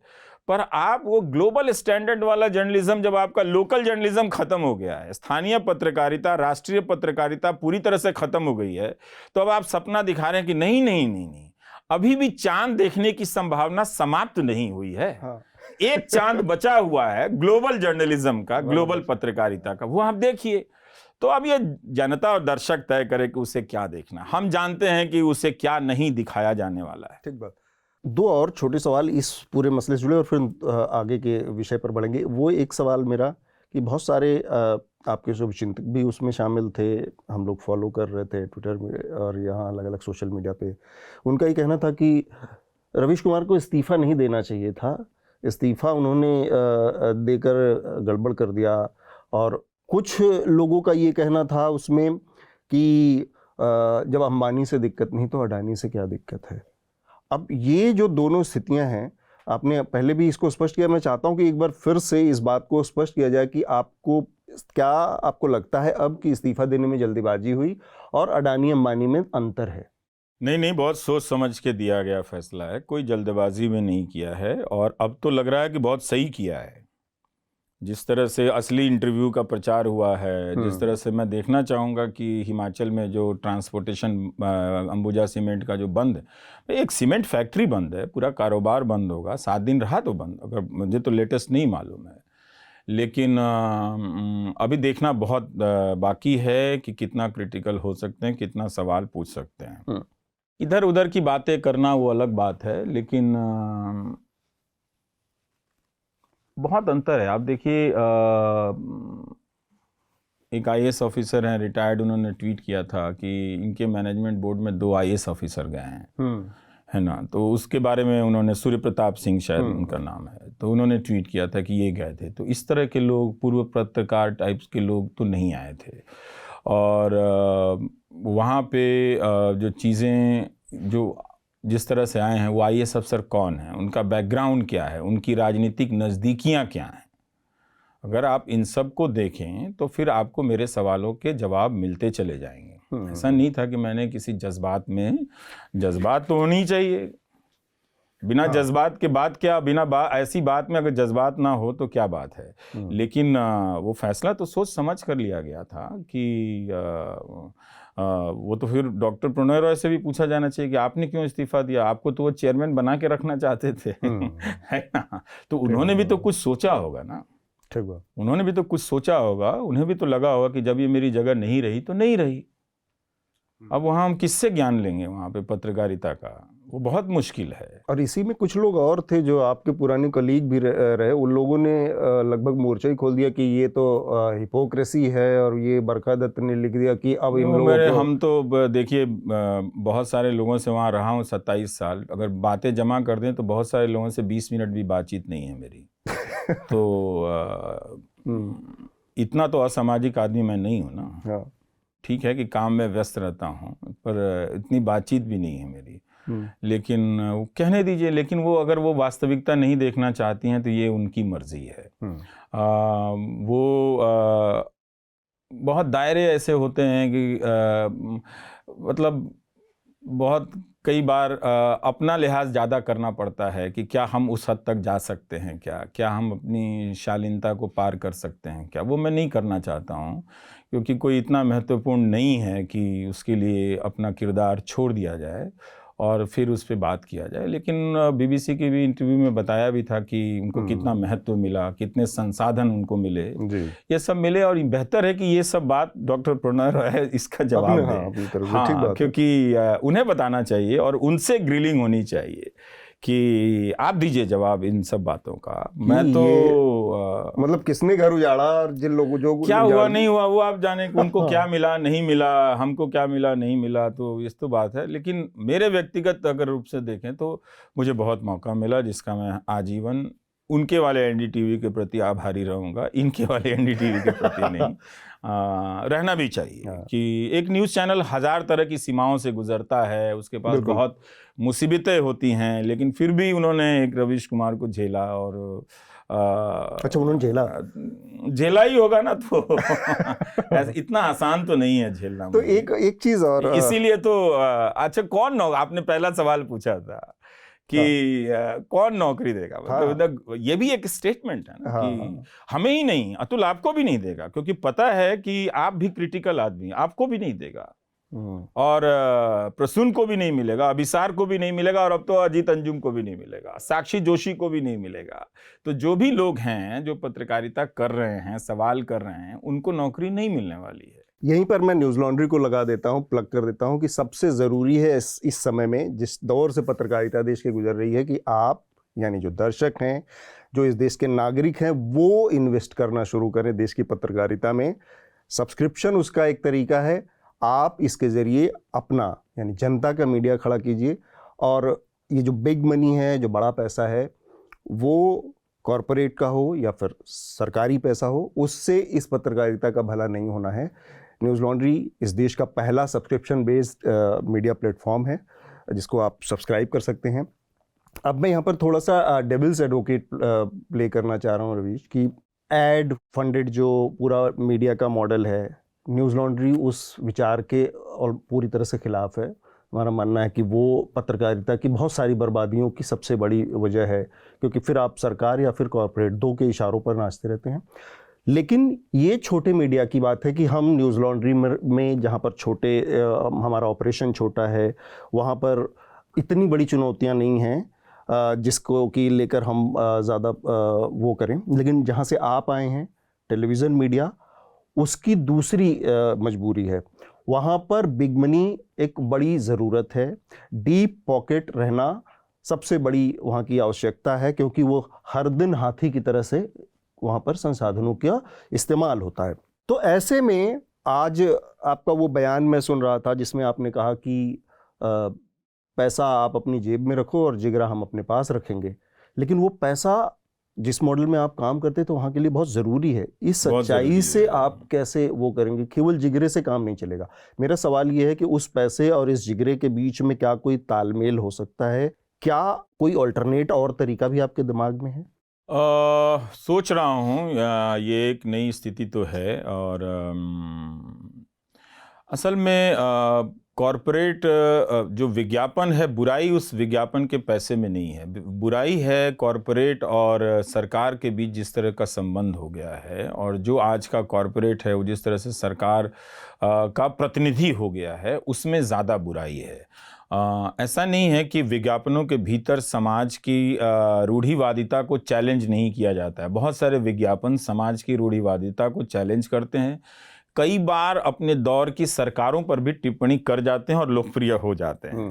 पर आप वो ग्लोबल स्टैंडर्ड वाला जर्नलिज्म, जब आपका लोकल जर्नलिज्म खत्म हो गया है, स्थानीय पत्रकारिता, राष्ट्रीय पत्रकारिता पूरी तरह से खत्म हो गई है, तो अब आप सपना दिखा रहे हैं कि नहीं नहीं नहीं नहीं, अभी भी चांद देखने की संभावना समाप्त नहीं हुई है। हाँ। एक चांद बचा हुआ है ग्लोबल जर्नलिज्म का, ग्लोबल पत्रकारिता का, वो आप देखिए। तो अब ये जनता और दर्शक तय करे कि उसे क्या देखना। हम जानते हैं कि उसे क्या नहीं दिखाया जाने वाला है। ठीक बात। दो और छोटे सवाल इस पूरे मसले से जुड़े और फिर आगे के विषय पर बढ़ेंगे। वो एक सवाल मेरा कि बहुत सारे आपके शुभचिंतक भी उसमें शामिल थे, हम लोग फॉलो कर रहे थे ट्विटर में और यहाँ अलग अलग सोशल मीडिया पे। उनका ये कहना था कि रवीश कुमार को इस्तीफ़ा नहीं देना चाहिए था, इस्तीफ़ा उन्होंने देकर गड़बड़ कर दिया। और कुछ लोगों का ये कहना था उसमें कि जब अंबानी से दिक्कत नहीं तो अडानी से क्या दिक्कत है। अब ये जो दोनों स्थितियां हैं, आपने पहले भी इसको स्पष्ट किया, मैं चाहता हूं कि एक बार फिर से इस बात को स्पष्ट किया जाए कि आपको लगता है अब कि इस्तीफा देने में जल्दीबाजी हुई और अडानी अंबानी में अंतर है? नहीं नहीं, बहुत सोच समझ के दिया गया फैसला है, कोई जल्दबाजी में नहीं किया है, और अब तो लग रहा है कि बहुत सही किया है। जिस तरह से असली इंटरव्यू का प्रचार हुआ है, जिस तरह से मैं देखना चाहूँगा कि हिमाचल में जो ट्रांसपोर्टेशन अंबुजा सीमेंट का जो बंद, एक सीमेंट फैक्ट्री बंद है, पूरा कारोबार बंद होगा, 7 दिन रहा तो बंद, अगर मुझे तो लेटेस्ट नहीं मालूम है। लेकिन अभी देखना बहुत बाकी है कि कितना क्रिटिकल हो सकते हैं, कितना सवाल पूछ सकते हैं। इधर उधर की बातें करना वो अलग बात है, लेकिन बहुत अंतर है। आप देखिए, एक आईएएस ऑफिसर हैं रिटायर्ड, उन्होंने ट्वीट किया था कि इनके मैनेजमेंट बोर्ड में 2 आईएएस ऑफिसर गए हैं, है ना। तो उसके बारे में उन्होंने, सूर्य प्रताप सिंह शायद उनका नाम है, तो उन्होंने ट्वीट किया था कि ये गए थे। तो इस तरह के लोग, पूर्व पत्रकार टाइप्स के लोग तो नहीं आए थे। और वहाँ पे जो चीज़ें जो जिस तरह से आए हैं, वो आईएएस अफसर कौन है, उनका बैकग्राउंड क्या है, उनकी राजनीतिक नज़दीकियाँ क्या हैं, अगर आप इन सब को देखें तो फिर आपको मेरे सवालों के जवाब मिलते चले जाएंगे। ऐसा नहीं था कि मैंने किसी जज्बात में, जज्बात तो होनी चाहिए, बिना जज्बात के बात क्या, ऐसी बात में अगर जज्बात ना हो तो क्या बात है। लेकिन वो फैसला तो सोच समझ कर लिया गया था कि वो तो फिर डॉक्टर प्रणय रॉय से भी पूछा जाना चाहिए कि आपने क्यों इस्तीफा दिया, आपको तो वो चेयरमैन बना के रखना चाहते थे, है ना। तो उन्होंने भी तो कुछ सोचा होगा ना, उन्होंने भी तो कुछ सोचा होगा, उन्हें भी तो लगा होगा कि जब ये मेरी जगह नहीं रही तो नहीं रही। अब वहाँ हम किससे ज्ञान लेंगे वहाँ पे पत्रकारिता का, वो बहुत मुश्किल है। और इसी में कुछ लोग और थे जो आपके पुराने कलीग भी रहे, उन लोगों ने लगभग मोर्चा ही खोल दिया कि ये तो हिपोक्रेसी है, और ये बरखा दत्त ने लिख दिया कि अब इन लोगों को, हम तो देखिए बहुत सारे लोगों से वहाँ रहा हूँ 27 साल, अगर बातें जमा कर दें तो बहुत सारे लोगों से 20 मिनट भी बातचीत नहीं है मेरी। तो इतना तो असामाजिक आदमी मैं नहीं हूँ ना। ठीक है कि काम में व्यस्त रहता हूँ, पर इतनी बातचीत भी नहीं है मेरी। लेकिन वो कहने दीजिए, लेकिन वो अगर वो वास्तविकता नहीं देखना चाहती हैं तो ये उनकी मर्जी है। बहुत दायरे ऐसे होते हैं कि मतलब बहुत कई बार अपना लिहाज ज़्यादा करना पड़ता है कि क्या हम उस हद तक जा सकते हैं, क्या हम अपनी शालीनता को पार कर सकते हैं क्या। वो मैं नहीं करना चाहता हूँ, क्योंकि कोई इतना महत्वपूर्ण नहीं है कि उसके लिए अपना किरदार छोड़ दिया जाए और फिर उस पर बात किया जाए। लेकिन बीबीसी के भी इंटरव्यू में बताया भी था कि उनको कितना महत्व मिला, कितने संसाधन उनको मिले, ये सब मिले, और बेहतर है कि ये सब बात डॉक्टर प्रणय रॉय इसका जवाब दें। हाँ, क्योंकि उन्हें बताना चाहिए और उनसे ग्रिलिंग होनी चाहिए कि आप दीजिए जवाब इन सब बातों का। मैं तो मतलब किसने घर उजाड़ा और जिन लोगों जो क्या हुआ नहीं हुआ वो आप जाने, उनको क्या मिला नहीं मिला, हमको क्या मिला नहीं मिला, तो इस तो बात है। लेकिन मेरे व्यक्तिगत अगर रूप से देखें तो मुझे बहुत मौका मिला जिसका मैं आजीवन उनके वाले एनडीटीवी के प्रति आभारी रहूंगा, इनके वाले एनडीटीवी के प्रति नहीं। रहना भी चाहिए कि एक न्यूज़ चैनल 1000 तरह की सीमाओं से गुजरता है, उसके पास बहुत मुसीबतें होती हैं, लेकिन फिर भी उन्होंने एक रवीश कुमार को झेला और अच्छा, उन्होंने झेला ही होगा ना, तो ऐसा इतना आसान तो नहीं है झेलना। तो एक चीज और, इसीलिए तो अच्छा, कौन आपने पहला सवाल पूछा था कि कौन नौकरी देगा, मतलब ये भी एक स्टेटमेंट है ना कि हमें ही नहीं, अतुल आपको भी नहीं देगा, क्योंकि पता है कि आप भी क्रिटिकल आदमी, आपको भी नहीं देगा और प्रसून को भी नहीं मिलेगा, अभिसार को भी नहीं मिलेगा, और अब तो अजीत अंजुम को भी नहीं मिलेगा, साक्षी जोशी को भी नहीं मिलेगा। तो जो भी लोग हैं जो पत्रकारिता कर रहे हैं, सवाल कर रहे हैं, उनको नौकरी नहीं मिलने वाली है। यहीं पर मैं न्यूज़ लॉन्ड्री को लगा देता हूं, प्लग कर देता हूं कि सबसे ज़रूरी है इस समय में, जिस दौर से पत्रकारिता देश के गुजर रही है, कि आप यानी जो दर्शक हैं, जो इस देश के नागरिक हैं, वो इन्वेस्ट करना शुरू करें देश की पत्रकारिता में। सब्सक्रिप्शन उसका एक तरीका है। आप इसके ज़रिए अपना यानी जनता का मीडिया खड़ा कीजिए, और ये जो बिग मनी है, जो बड़ा पैसा है, वो कॉरपोरेट का हो या फिर सरकारी पैसा हो, उससे इस पत्रकारिता का भला नहीं होना है। न्यूज़ लॉन्ड्री इस देश का पहला सब्सक्रिप्शन बेस्ड मीडिया प्लेटफॉर्म है, जिसको आप सब्सक्राइब कर सकते हैं। अब मैं यहाँ पर थोड़ा सा डेविल्स एडवोकेट प्ले करना चाह रहा हूँ रवीश, कि एड फंडेड जो पूरा मीडिया का मॉडल है, न्यूज़ लॉन्ड्री उस विचार के और पूरी तरह से खिलाफ है। हमारा मानना है कि वो पत्रकारिता की बहुत सारी बर्बादियों की सबसे बड़ी वजह है, क्योंकि फिर आप सरकार या फिर कॉरपोरेट, दो के इशारों पर नाचते रहते हैं। लेकिन ये छोटे मीडिया की बात है कि हम न्यूज़ लॉन्ड्री में जहाँ पर हमारा ऑपरेशन छोटा है, वहाँ पर इतनी बड़ी चुनौतियाँ नहीं हैं जिसको कि लेकर हम ज़्यादा वो करें। लेकिन जहाँ से आप आए हैं, टेलीविज़न मीडिया, उसकी दूसरी मजबूरी है, वहाँ पर बिग मनी एक बड़ी ज़रूरत है। डीप पॉकेट रहना सबसे बड़ी वहाँ की आवश्यकता है, क्योंकि वो हर दिन हाथी की तरह से वहाँ पर संसाधनों का इस्तेमाल होता है। तो ऐसे में आज आपका वो बयान मैं सुन रहा था जिसमें आपने कहा कि पैसा आप अपनी जेब में रखो और जिगरा हम अपने पास रखेंगे। लेकिन वो पैसा जिस मॉडल में आप काम करते हैं तो वहाँ के लिए बहुत ज़रूरी है। इस सच्चाई से आप कैसे वो करेंगे? केवल जिगरे से काम नहीं चलेगा। मेरा सवाल ये है कि उस पैसे और इस जिगरे के बीच में क्या कोई तालमेल हो सकता है? क्या कोई अल्टरनेट और तरीका भी आपके दिमाग में है? सोच रहा हूँ, ये एक नई स्थिति तो है, और असल में कॉरपोरेट जो विज्ञापन है, बुराई उस विज्ञापन के पैसे में नहीं है, बुराई है कॉरपोरेट और सरकार के बीच जिस तरह का संबंध हो गया है, और जो आज का कॉरपोरेट है वो जिस तरह से सरकार का प्रतिनिधि हो गया है, उसमें ज़्यादा बुराई है। ऐसा नहीं है कि विज्ञापनों के भीतर समाज की रूढ़िवादिता को चैलेंज नहीं किया जाता है। बहुत सारे विज्ञापन समाज की रूढ़िवादिता को चैलेंज करते हैं, कई बार अपने दौर की सरकारों पर भी टिप्पणी कर जाते हैं और लोकप्रिय हो जाते हैं।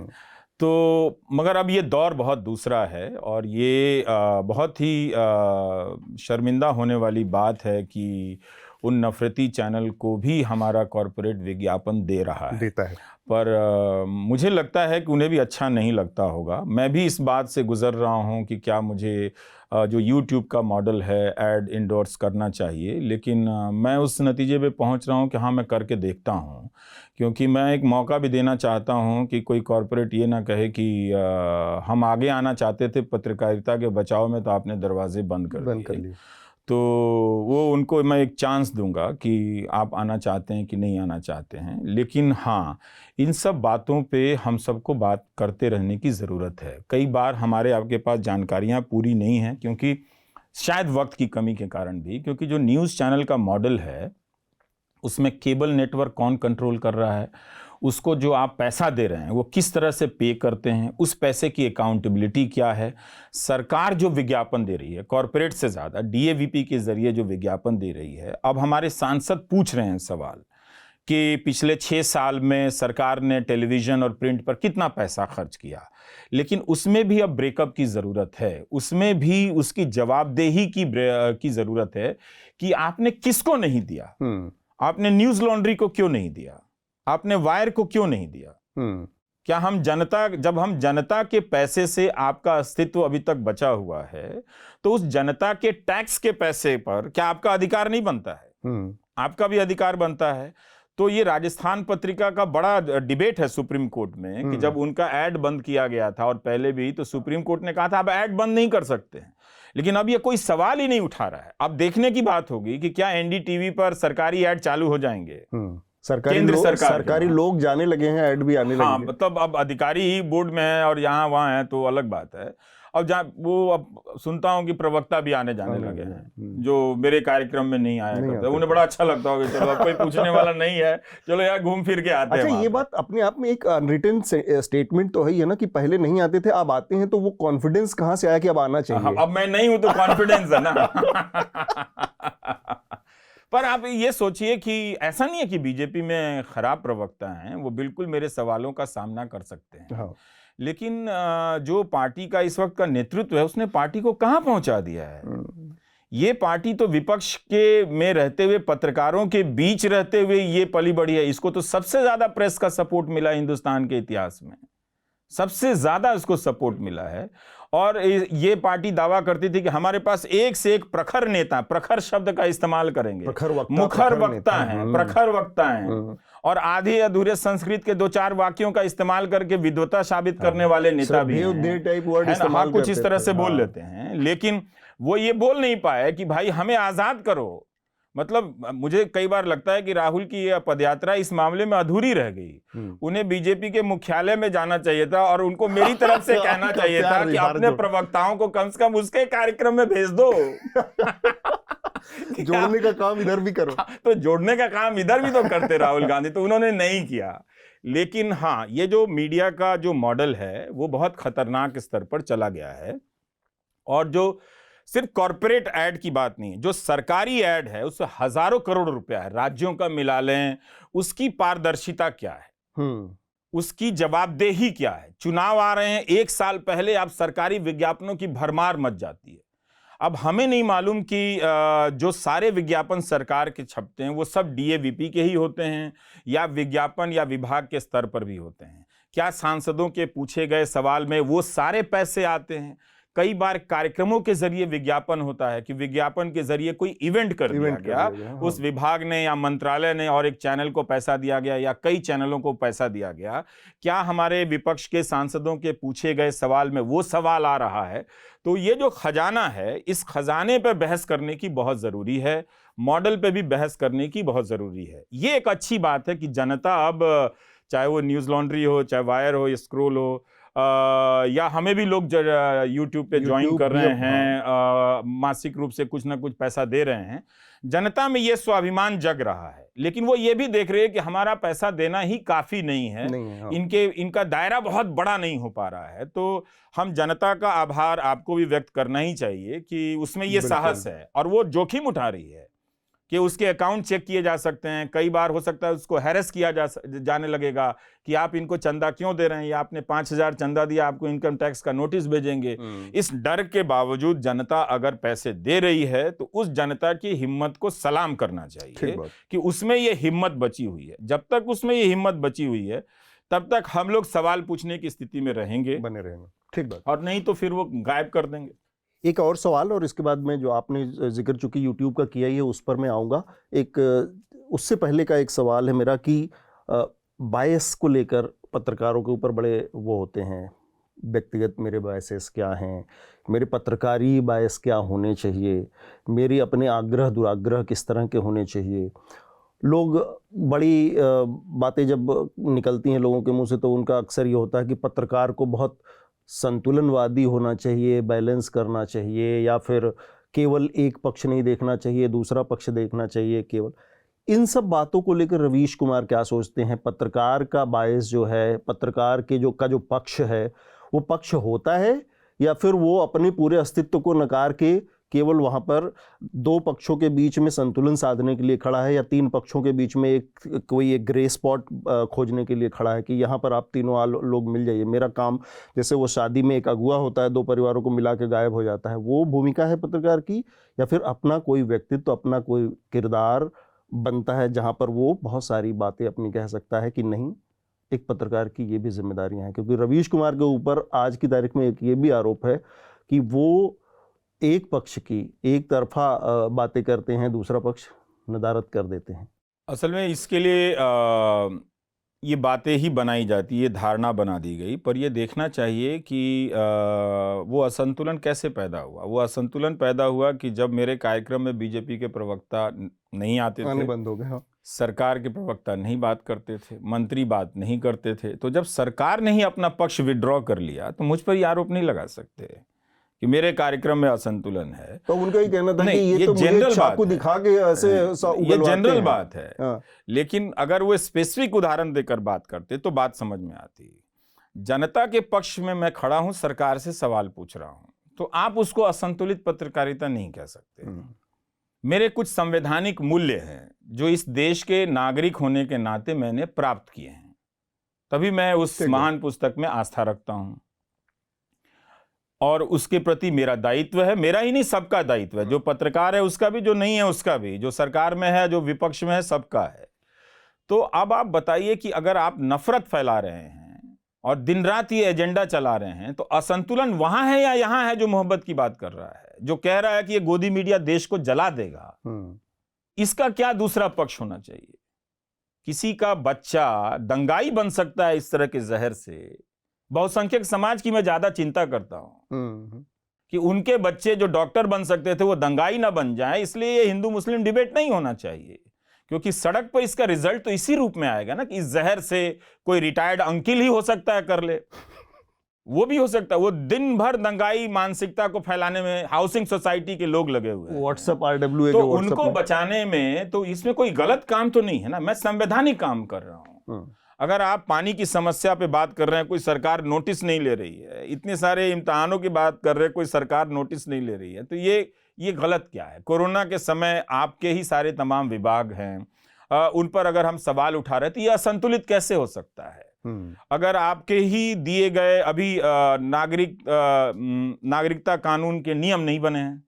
तो मगर अब ये दौर बहुत दूसरा है, और ये बहुत ही शर्मिंदा होने वाली बात है कि उन नफरती चैनल को भी हमारा कॉरपोरेट विज्ञापन देता है। पर मुझे लगता है कि उन्हें भी अच्छा नहीं लगता होगा। मैं भी इस बात से गुजर रहा हूँ कि क्या मुझे जो YouTube का मॉडल है ऐड इंडोर्स करना चाहिए, लेकिन मैं उस नतीजे पे पहुँच रहा हूँ कि हाँ, मैं करके देखता हूँ, क्योंकि मैं एक मौका भी देना चाहता हूँ कि कोई कॉरपोरेट ये ना कहे कि हम आगे आना चाहते थे पत्रकारिता के बचाव में, तो आपने दरवाजे बंद कर लिए। तो वो उनको मैं एक चांस दूंगा कि आप आना चाहते हैं कि नहीं आना चाहते हैं। लेकिन हाँ, इन सब बातों पे हम सबको बात करते रहने की ज़रूरत है। कई बार हमारे आपके पास जानकारियाँ पूरी नहीं हैं, क्योंकि शायद वक्त की कमी के कारण भी, क्योंकि जो न्यूज़ चैनल का मॉडल है उसमें केबल नेटवर्क कौन कंट्रोल कर रहा है, उसको जो आप पैसा दे रहे हैं वो किस तरह से पे करते हैं, उस पैसे की अकाउंटेबिलिटी क्या है, सरकार जो विज्ञापन दे रही है कॉरपोरेट से ज़्यादा DAVP के ज़रिए जो विज्ञापन दे रही है। अब हमारे सांसद पूछ रहे हैं सवाल कि पिछले 6 साल में सरकार ने टेलीविज़न और प्रिंट पर कितना पैसा खर्च किया, लेकिन उसमें भी अब ब्रेकअप की ज़रूरत है, उसमें भी उसकी जवाबदेही की ज़रूरत है कि आपने किसको नहीं दिया। आपने न्यूज़ लॉन्ड्री को क्यों नहीं दिया, आपने वायर को क्यों नहीं दिया, क्या हम जब हम जनता के पैसे से आपका अस्तित्व अभी तक बचा हुआ है, तो उस जनता के टैक्स के पैसे पर क्या आपका अधिकार नहीं बनता है? आपका भी अधिकार बनता है। तो ये राजस्थान पत्रिका का बड़ा डिबेट है सुप्रीम कोर्ट में कि जब उनका ऐड बंद किया गया था और पहले भी, तो सुप्रीम कोर्ट ने कहा था अब ऐड बंद नहीं कर सकते हैं, लेकिन अब ये कोई सवाल ही नहीं उठा रहा है। अब देखने की बात होगी कि क्या एनडीटीवी पर सरकारी ऐड चालू हो जाएंगे। सरकारी लोग जाने लगे हैं, ऐड भी आने लगे। हाँ, मतलब अब अधिकारी ही बोर्ड में है और यहाँ वहाँ है तो अलग बात है। अब जहाँ वो अब सुनता हूँ कि प्रवक्ता भी आने जाने लगे हैं जो मेरे कार्यक्रम में नहीं आया करते, उन्हें बड़ा अच्छा लगता होगा, चलो अब कोई पूछने वाला नहीं है, चलो यार घूम फिर के आते हैं। अच्छा, ये बात अपने आप में एक अनरिटन स्टेटमेंट तो है ही है ना कि पहले नहीं आते थे, अब आते हैं, तो वो कॉन्फिडेंस कहाँ से आया कि अब आना चाहिए? अब मैं नहीं हूं तो कॉन्फिडेंस है ना। पर आप ये सोचिए कि ऐसा नहीं है कि बीजेपी में खराब प्रवक्ता हैं, वो बिल्कुल मेरे सवालों का सामना कर सकते हैं। हाँ। लेकिन जो पार्टी का इस वक्त का नेतृत्व है उसने पार्टी को कहां पहुंचा दिया है? ये पार्टी तो विपक्ष के में रहते हुए, पत्रकारों के बीच रहते हुए ये पली बढ़ी है। इसको तो सबसे ज्यादा प्रेस का सपोर्ट मिला हिंदुस्तान के इतिहास में, सबसे ज्यादा इसको सपोर्ट मिला है। और ये पार्टी दावा करती थी कि हमारे पास एक से एक प्रखर नेता, प्रखर शब्द का इस्तेमाल करेंगे, मुखर वक्ता हैं, प्रखर वक्ता हैं, और आधे अधूरे संस्कृत के 2-4 वाक्यों का इस्तेमाल करके विद्वता साबित करने वाले नेता भी हैं। हाँ, कुछ इस तरह से बोल लेते हैं, लेकिन वो ये बोल नहीं पाए कि भाई हमें आजाद करो। मतलब मुझे कई बार लगता है कि राहुल की यह पदयात्रा इस मामले में अधूरी रह गई। उन्हें बीजेपी के मुख्यालय में जाना चाहिए था और उनको मेरी तरफ से कहना चाहिए था कि अपने प्रवक्ताओं को कम से कम उसके कार्यक्रम में भेज दो। जोड़ने का काम इधर भी करो। तो जोड़ने का काम इधर भी तो करते राहुल गांधी, तो उन्होंने नहीं किया। लेकिन हाँ, ये जो मीडिया का जो मॉडल है वो बहुत खतरनाक स्तर पर चला गया है। और जो सिर्फ कॉर्पोरेट ऐड की बात नहीं है, जो सरकारी ऐड है उससे हजारों करोड़ रुपया है, राज्यों का मिला लें, उसकी पारदर्शिता क्या है, उसकी जवाबदेही क्या है? चुनाव आ रहे हैं, 1 साल पहले आप सरकारी विज्ञापनों की भरमार मच जाती है। अब हमें नहीं मालूम कि जो सारे विज्ञापन सरकार के छपते हैं वो सब डीएवीपी के ही होते हैं या विज्ञापन या विभाग के स्तर पर भी होते हैं। क्या सांसदों के पूछे गए सवाल में वो सारे पैसे आते हैं? कई बार कार्यक्रमों के जरिए विज्ञापन होता है कि विज्ञापन के जरिए कोई इवेंट कर दिया गया, उस विभाग ने या मंत्रालय ने और एक चैनल को पैसा दिया गया या कई चैनलों को पैसा दिया गया। क्या हमारे विपक्ष के सांसदों के पूछे गए सवाल में वो सवाल आ रहा है? तो ये जो खजाना है, इस खजाने पर बहस करने की बहुत जरूरी है, मॉडल पे भी बहस करने की बहुत जरूरी है। ये एक अच्छी बात है कि जनता अब, चाहे वो न्यूज लॉन्ड्री हो, चाहे वायर हो, स्क्रोल हो, या हमें भी लोग यूट्यूब पे ज्वाइन कर रहे हैं, मासिक रूप से कुछ ना कुछ पैसा दे रहे हैं, जनता में ये स्वाभिमान जग रहा है। लेकिन वो ये भी देख रहे हैं कि हमारा पैसा देना ही काफी नहीं है, इनका दायरा बहुत बड़ा नहीं हो पा रहा है। तो हम जनता का आभार आपको भी व्यक्त करना ही चाहिए कि उसमें ये साहस है और वो जोखिम उठा रही है कि उसके अकाउंट चेक किए जा सकते हैं। कई बार हो सकता है उसको हैरेस किया जाने लगेगा कि आप इनको चंदा क्यों दे रहे हैं, या आपने 5,000 चंदा दिया, आपको इनकम टैक्स का नोटिस भेजेंगे। इस डर के बावजूद जनता अगर पैसे दे रही है तो उस जनता की हिम्मत को सलाम करना चाहिए कि उसमें ये हिम्मत बची हुई है। जब तक उसमें ये हिम्मत बची हुई है तब तक हम लोग सवाल पूछने की स्थिति में रहेंगे, बने रहेंगे। ठीक बात। और नहीं तो फिर वो गायब कर देंगे। एक और सवाल, और इसके बाद में जो आपने जिक्र चूंकि यूट्यूब का किया ही है उस पर मैं आऊँगा। एक उससे पहले का एक सवाल है मेरा कि बायस को लेकर पत्रकारों के ऊपर बड़े वो होते हैं, व्यक्तिगत मेरे बायसेस क्या हैं, मेरे पत्रकारी बायस क्या होने चाहिए, मेरी अपने आग्रह दुराग्रह किस तरह के होने चाहिए। लोग बड़ी बातें जब निकलती हैं लोगों के मुंह से तो उनका अक्सर ये होता है कि पत्रकार को बहुत संतुलनवादी होना चाहिए, बैलेंस करना चाहिए, या फिर केवल एक पक्ष नहीं देखना चाहिए, दूसरा पक्ष देखना चाहिए केवल। इन सब बातों को लेकर रवीश कुमार क्या सोचते हैं? पत्रकार का बायस जो है, पत्रकार के जो पक्ष है वो पक्ष होता है, या फिर वो अपने पूरे अस्तित्व को नकार के केवल वहाँ पर 2 पक्षों के बीच में संतुलन साधने के लिए खड़ा है, या 3 पक्षों के बीच में कोई एक ग्रे स्पॉट खोजने के लिए खड़ा है कि यहाँ पर आप तीनों लोग मिल जाइए, मेरा काम। जैसे वो शादी में एक अगुआ होता है, 2 परिवारों को मिला के गायब हो जाता है, वो भूमिका है पत्रकार की, या फिर अपना कोई व्यक्तित्व, अपना कोई किरदार बनता है जहाँ पर वो बहुत सारी बातें अपनी कह सकता है कि नहीं एक पत्रकार की ये भी जिम्मेदारियां हैं, क्योंकि रवीश कुमार के ऊपर आज की तारीख में एक ये भी आरोप है कि वो एक पक्ष की एक तरफा बातें करते हैं, दूसरा पक्ष नदारद कर देते हैं। असल में इसके लिए ये बातें ही बनाई जाती, ये धारणा बना दी गई, पर ये देखना चाहिए कि वो असंतुलन कैसे पैदा हुआ। वो असंतुलन पैदा हुआ कि जब मेरे कार्यक्रम में बीजेपी के प्रवक्ता नहीं आते थे, बंद हो गए, सरकार के प्रवक्ता नहीं बात करते थे, मंत्री बात नहीं करते थे, तो जब सरकार ने ही अपना पक्ष विड्रॉ कर लिया तो मुझ पर ये आरोप नहीं लगा सकते कि मेरे कार्यक्रम में असंतुलन है। तो उनका ही कहना था कि ये तो जनरल चाकू दिखा के ऐसे ये जनरल बात है। लेकिन अगर वो स्पेसिफिक उदाहरण देकर बात करते तो बात समझ में आती। जनता के पक्ष में मैं खड़ा हूं, सरकार से सवाल पूछ रहा हूं, तो आप उसको असंतुलित पत्रकारिता नहीं कह सकते। मेरे कुछ संवैधानिक मूल्य हैं जो इस देश के नागरिक होने के नाते मैंने प्राप्त किए हैं, तभी मैं उस महान पुस्तक में आस्था रखता हूं और उसके प्रति मेरा दायित्व है। मेरा ही नहीं, सबका दायित्व है, जो पत्रकार है उसका भी, जो नहीं है उसका भी, जो सरकार में है, जो विपक्ष में है, सबका है। तो अब आप बताइए कि अगर आप नफरत फैला रहे हैं और दिन रात ये एजेंडा चला रहे हैं, तो असंतुलन वहां है या यहां है जो मोहब्बत की बात कर रहा है, जो कह रहा है कि ये गोदी मीडिया देश को जला देगा? इसका क्या दूसरा पक्ष होना चाहिए? किसी का बच्चा दंगाई बन सकता है इस तरह के जहर से। बहुसंख्यक समाज की मैं ज्यादा चिंता करता हूं कि उनके बच्चे जो डॉक्टर बन सकते थे वो दंगाई ना बन जाए, इसलिए ये हिंदू मुस्लिम डिबेट नहीं होना चाहिए, क्योंकि सड़क पर इसका रिजल्ट तो इसी रूप में आएगा ना कि इस जहर से कोई रिटायर्ड अंकिल ही हो सकता है कर ले, वो भी हो सकता है। वो दिन भर दंगाई मानसिकता को फैलाने में हाउसिंग सोसाइटी के लोग लगे हुए हैं, व्हाट्सएप RWA तो उनको बचाने में, तो इसमें कोई गलत काम तो नहीं है ना। मैं संवैधानिक काम कर रहा हूं। अगर आप पानी की समस्या पे बात कर रहे हैं, कोई सरकार नोटिस नहीं ले रही है, इतने सारे इम्तिहानों की बात कर रहे हैं, कोई सरकार नोटिस नहीं ले रही है, तो ये गलत क्या है? कोरोना के समय आपके ही सारे तमाम विभाग हैं, उन पर अगर हम सवाल उठा रहे हैं तो ये असंतुलित कैसे हो सकता है? अगर आपके ही दिए गए अभी नागरिकता कानून के नियम नहीं बने हैं,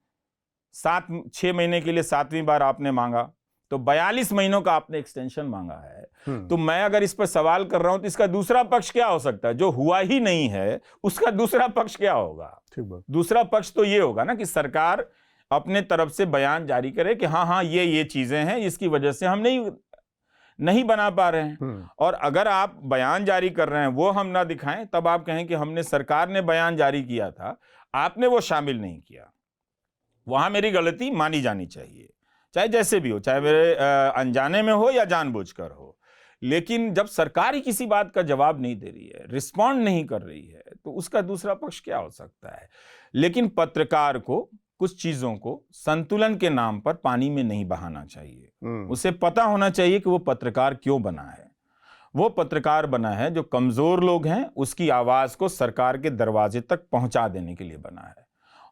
6 महीने के लिए 7वीं बार आपने मांगा, तो 42 महीनों का आपने एक्सटेंशन मांगा है। तो मैं अगर इस पर सवाल कर रहा हूं तो इसका दूसरा पक्ष क्या हो सकता है? जो हुआ ही नहीं है उसका दूसरा पक्ष क्या होगा? दूसरा पक्ष तो ये होगा ना कि सरकार अपने तरफ से बयान जारी करे कि हाँ ये चीजें हैं, इसकी वजह से हम नहीं बना पा रहे हैं। और अगर आप बयान जारी कर रहे हैं वो हम ना दिखाएं, तब आप कहें कि हमने, सरकार ने बयान जारी किया था, आपने वो शामिल नहीं किया, वहां मेरी गलती मानी जानी चाहिए, चाहे जैसे भी हो, चाहे मेरे अनजाने में हो या जानबूझकर हो। लेकिन जब सरकार ही किसी बात का जवाब नहीं दे रही है, रिस्पॉन्ड नहीं कर रही है, तो उसका दूसरा पक्ष क्या हो सकता है? लेकिन पत्रकार को कुछ चीजों को संतुलन के नाम पर पानी में नहीं बहाना चाहिए। उसे पता होना चाहिए कि वो पत्रकार क्यों बना है। वो पत्रकार बना है जो कमजोर लोग हैं उसकी आवाज को सरकार के दरवाजे तक पहुंचा देने के लिए बना है,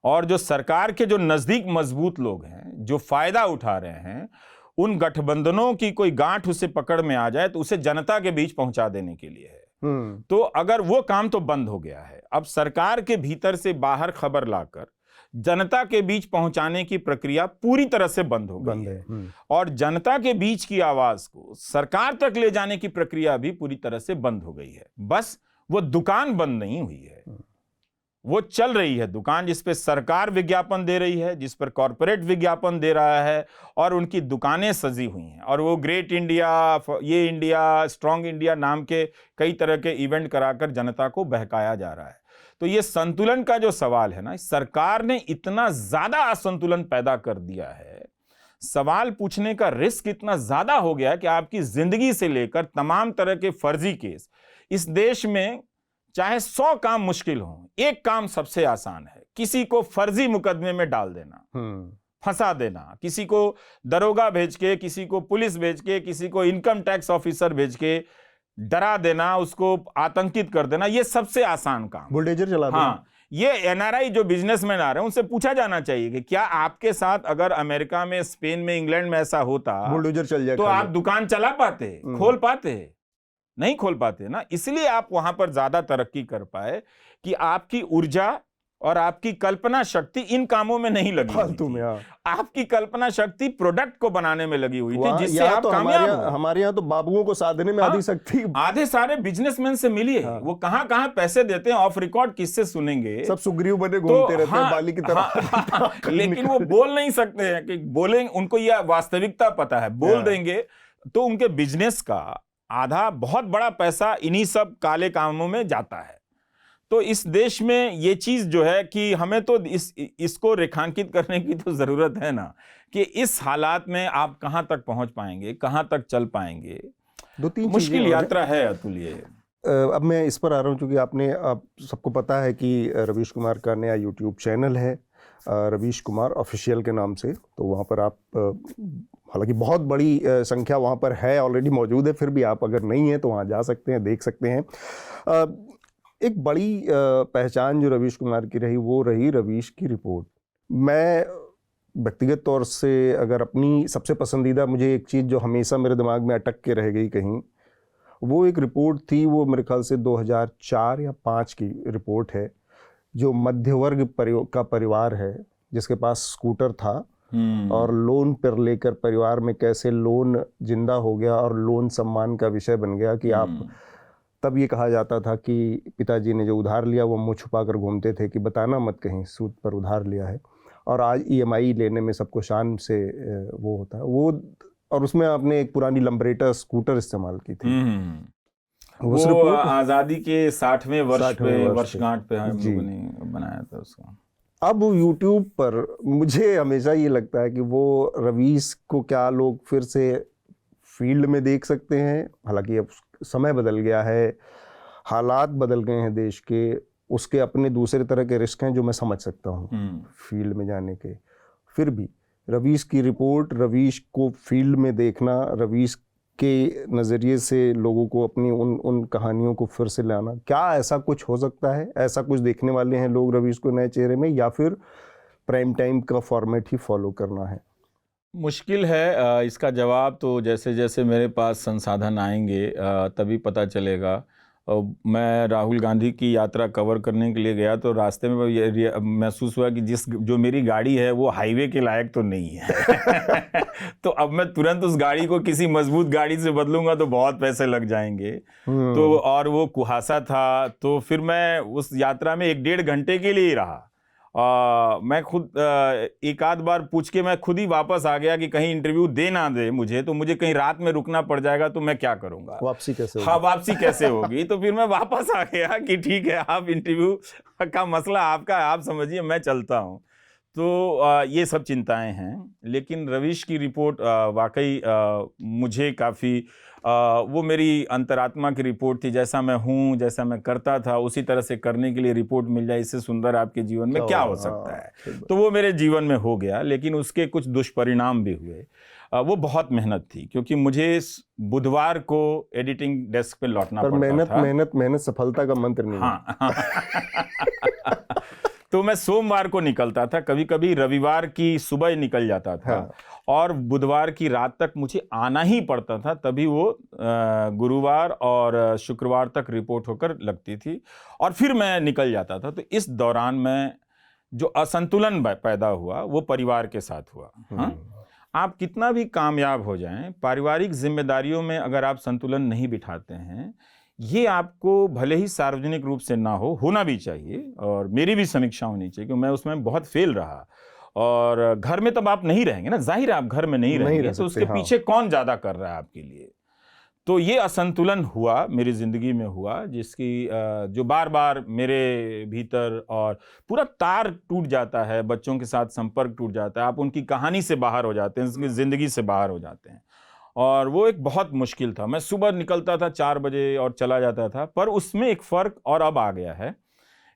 और जो सरकार के जो नजदीक मजबूत लोग हैं, जो फायदा उठा रहे हैं, उन गठबंधनों की कोई गांठ उसे पकड़ में आ जाए तो उसे जनता के बीच पहुंचा देने के लिए है। तो अगर वो काम तो बंद हो गया है, अब सरकार के भीतर से बाहर खबर लाकर जनता के बीच पहुंचाने की प्रक्रिया पूरी तरह से बंद हो गई है। और जनता के बीच की आवाज को सरकार तक ले जाने की प्रक्रिया भी पूरी तरह से बंद हो गई है। बस वो दुकान बंद नहीं हुई है, वो चल रही है दुकान, जिस पे सरकार विज्ञापन दे रही है, जिस पर कॉरपोरेट विज्ञापन दे रहा है, और उनकी दुकानें सजी हुई हैं, और वो ग्रेट इंडिया, ये इंडिया, स्ट्रॉन्ग इंडिया नाम के कई तरह के इवेंट कराकर जनता को बहकाया जा रहा है। तो ये संतुलन का जो सवाल है ना, सरकार ने इतना ज्यादा असंतुलन पैदा कर दिया है, सवाल पूछने का रिस्क इतना ज्यादा हो गया है कि आपकी जिंदगी से लेकर तमाम तरह के फर्जी केस, इस देश में चाहे 100 काम मुश्किल हो, एक काम सबसे आसान है, किसी को फर्जी मुकदमे में डाल देना, फंसा देना, किसी को दरोगा भेज के, किसी को पुलिस भेज के, किसी को इनकम टैक्स ऑफिसर भेज के डरा देना, उसको आतंकित कर देना, ये सबसे आसान काम, बुलडोजर चला देना। हाँ, ये एनआरआई जो बिजनेसमैन आ रहे हैं उनसे पूछा जाना चाहिए कि क्या आपके साथ अगर अमेरिका में, स्पेन में, इंग्लैंड में ऐसा होता, बुलडोजर चल जाए, तो आप दुकान चला पाते, खोल पाते? नहीं खोल पाते ना। इसलिए आप वहां पर ज्यादा तरक्की कर पाए कि आपकी ऊर्जा और आपकी कल्पना शक्ति इन कामों में नहीं लगी हुई फालतू में। थी। आपकी कल्पना शक्ति प्रोडक्ट को बनाने में लगी हुई थी, जिससे यहाँ आप तो कामयाब हो। हमारे यहाँ तो बाबुओं को साधने में आधी शक्ति आधे सारे बिजनेसमैन से मिलिए, वो कहाँ कहाँ पैसे देते हैं, ऑफ रिकॉर्ड किससे सुनेंगे, सब सुग्रीव बने घूमते रहते हैं बाली की तरह। लेकिन वो बोल नहीं सकते हैं कि बोलेंगे, उनको यह वास्तविकता पता है, बोल देंगे तो उनके बिजनेस का आधा बहुत बड़ा पैसा इन्हीं सब काले कामों में जाता है। तो इस देश में ये चीज जो है कि हमें तो इसको रेखांकित करने की तो जरूरत है ना, कि इस हालात में आप कहां तक पहुंच पाएंगे, कहां तक चल पाएंगे। 2-3 मुश्किल यात्रा है अतुल ये। अब मैं इस पर आ रहा हूं, क्योंकि आप सबको पता है कि रवीश कुमार का नया यूट्यूब चैनल है, रवीश कुमार ऑफिशियल के नाम से। तो वहाँ पर आप, हालांकि बहुत बड़ी संख्या वहाँ पर है, ऑलरेडी मौजूद है, फिर भी आप अगर नहीं है तो वहाँ जा सकते हैं, देख सकते हैं। एक बड़ी पहचान जो रवीश कुमार की रही वो रही रवीश की रिपोर्ट। मैं व्यक्तिगत तौर से अगर अपनी सबसे पसंदीदा, मुझे एक चीज़ जो हमेशा मेरे दिमाग में अटक के रह गई कहीं, वो एक रिपोर्ट थी, वो मेरे ख्याल से 2004 या 5 की रिपोर्ट है, जो मध्य वर्ग का परिवार है जिसके पास स्कूटर था और लोन पर लेकर परिवार में कैसे लोन जिंदा हो गया और लोन सम्मान का विषय बन गया कि आप, तब ये कहा जाता था कि पिताजी ने जो उधार लिया वो मुंह छुपा कर घूमते थे कि बताना मत कहीं सूद पर उधार लिया है, और आज EMI लेने में सबको शान से वो होता है वो। और उसमें आपने एक पुरानी लंबरेटा स्कूटर इस्तेमाल की थी। वो आज़ादी के 60वें वर्ष पे वर्षगांठ पे हम लोगों ने बनाया था उसको। अब YouTube पर मुझे हमेशा ये लगता है कि वो रवीश को क्या लोग फिर से फील्ड में देख सकते हैं। हालांकि अब समय बदल गया है, हालात बदल गए हैं देश के, उसके अपने दूसरे तरह के रिस्क हैं जो मैं समझ सकता हूँ फील्ड में जाने के। फिर भी रवीश की रिपोर्ट, रवीश को फील्ड में देखना, रवीश के नज़रिए से लोगों को अपनी उन कहानियों को फिर से लाना, क्या ऐसा कुछ हो सकता है? ऐसा कुछ देखने वाले हैं लोग रवीश को नए चेहरे में, या फिर प्राइम टाइम का फॉर्मेट ही फॉलो करना है? मुश्किल है इसका जवाब तो जैसे जैसे मेरे पास संसाधन आएंगे तभी पता चलेगा। मैं राहुल गांधी की यात्रा कवर करने के लिए गया तो रास्ते में ये महसूस हुआ कि जो मेरी गाड़ी है वो हाईवे के लायक तो नहीं है। तो अब मैं तुरंत उस गाड़ी को किसी मजबूत गाड़ी से बदलूंगा तो बहुत पैसे लग जाएंगे। तो और वो कुहासा था, तो फिर मैं उस यात्रा में 1-1.5 घंटे के लिए ही रहा। मैं खुद एक आध बार पूछ के मैं खुद ही वापस आ गया कि कहीं इंटरव्यू दे ना दे मुझे, तो मुझे कहीं रात में रुकना पड़ जाएगा तो मैं क्या करूंगा, वापसी कैसे होगी? हाँ, वापसी कैसे होगी। तो फिर मैं वापस आ गया कि ठीक है, आप इंटरव्यू का मसला आपका, आप समझिए, मैं चलता हूँ। तो ये सब चिंताएं हैं। लेकिन रवीश की रिपोर्ट वाकई मुझे काफ़ी, वो मेरी अंतरात्मा की रिपोर्ट थी। जैसा मैं हूँ, जैसा मैं करता था, उसी तरह से करने के लिए रिपोर्ट मिल जाए, इससे सुंदर आपके जीवन में क्या हो सकता है। तो वो मेरे जीवन में हो गया, लेकिन उसके कुछ दुष्परिणाम भी हुए। वो बहुत मेहनत थी, क्योंकि मुझे बुधवार को एडिटिंग डेस्क पे लौटना पड़ता था। मेहनत सफलता का मंत्र नहीं। हाँ। तो मैं सोमवार को निकलता था, कभी कभी रविवार की सुबह निकल जाता था। हाँ। और बुधवार की रात तक मुझे आना ही पड़ता था, तभी वो गुरुवार और शुक्रवार तक रिपोर्ट होकर लगती थी, और फिर मैं निकल जाता था। तो इस दौरान में जो असंतुलन पैदा हुआ वो परिवार के साथ हुआ। हाँ? आप कितना भी कामयाब हो जाएं, पारिवारिक जिम्मेदारियों में अगर आप संतुलन नहीं बिठाते हैं, ये आपको भले ही सार्वजनिक रूप से ना होना भी चाहिए, और मेरी भी समीक्षा होनी चाहिए, क्योंकि मैं उसमें बहुत फेल रहा। और घर में तब आप नहीं रहेंगे ना, जाहिर है आप घर में नहीं रहेंगे, तो उसके पीछे कौन ज्यादा कर रहा है आपके लिए। तो ये असंतुलन हुआ, मेरी जिंदगी में हुआ, जिसकी जो बार बार मेरे भीतर, और पूरा तार टूट जाता है, बच्चों के साथ संपर्क टूट जाता है, आप उनकी कहानी से बाहर हो जाते हैं, उनकी जिंदगी से बाहर हो जाते हैं। और वो एक बहुत मुश्किल था। मैं सुबह निकलता था 4 बजे और चला जाता था, पर उसमें एक फर्क और अब आ गया है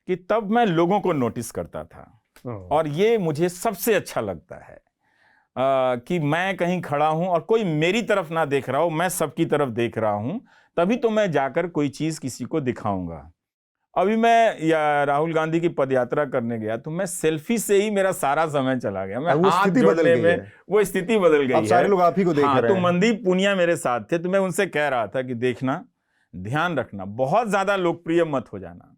कि तब मैं लोगों को नोटिस करता था, और ये मुझे सबसे अच्छा लगता है कि मैं कहीं खड़ा हूं और कोई मेरी तरफ ना देख रहा हो, मैं सबकी तरफ देख रहा हूं, तभी तो मैं जाकर कोई चीज किसी को दिखाऊंगा। अभी मैं राहुल गांधी की पदयात्रा करने गया, तो मैं सेल्फी से ही मेरा सारा समय चला गया। मैं हाथ जोड़ने में, वो स्थिति बदल गई है। सारे लोग आप ही को देख रहे हैं। तो मनदीप पुनिया मेरे साथ थे, तो मैं उनसे कह रहा था कि देखना, ध्यान रखना, बहुत ज्यादा लोकप्रिय मत हो जाना।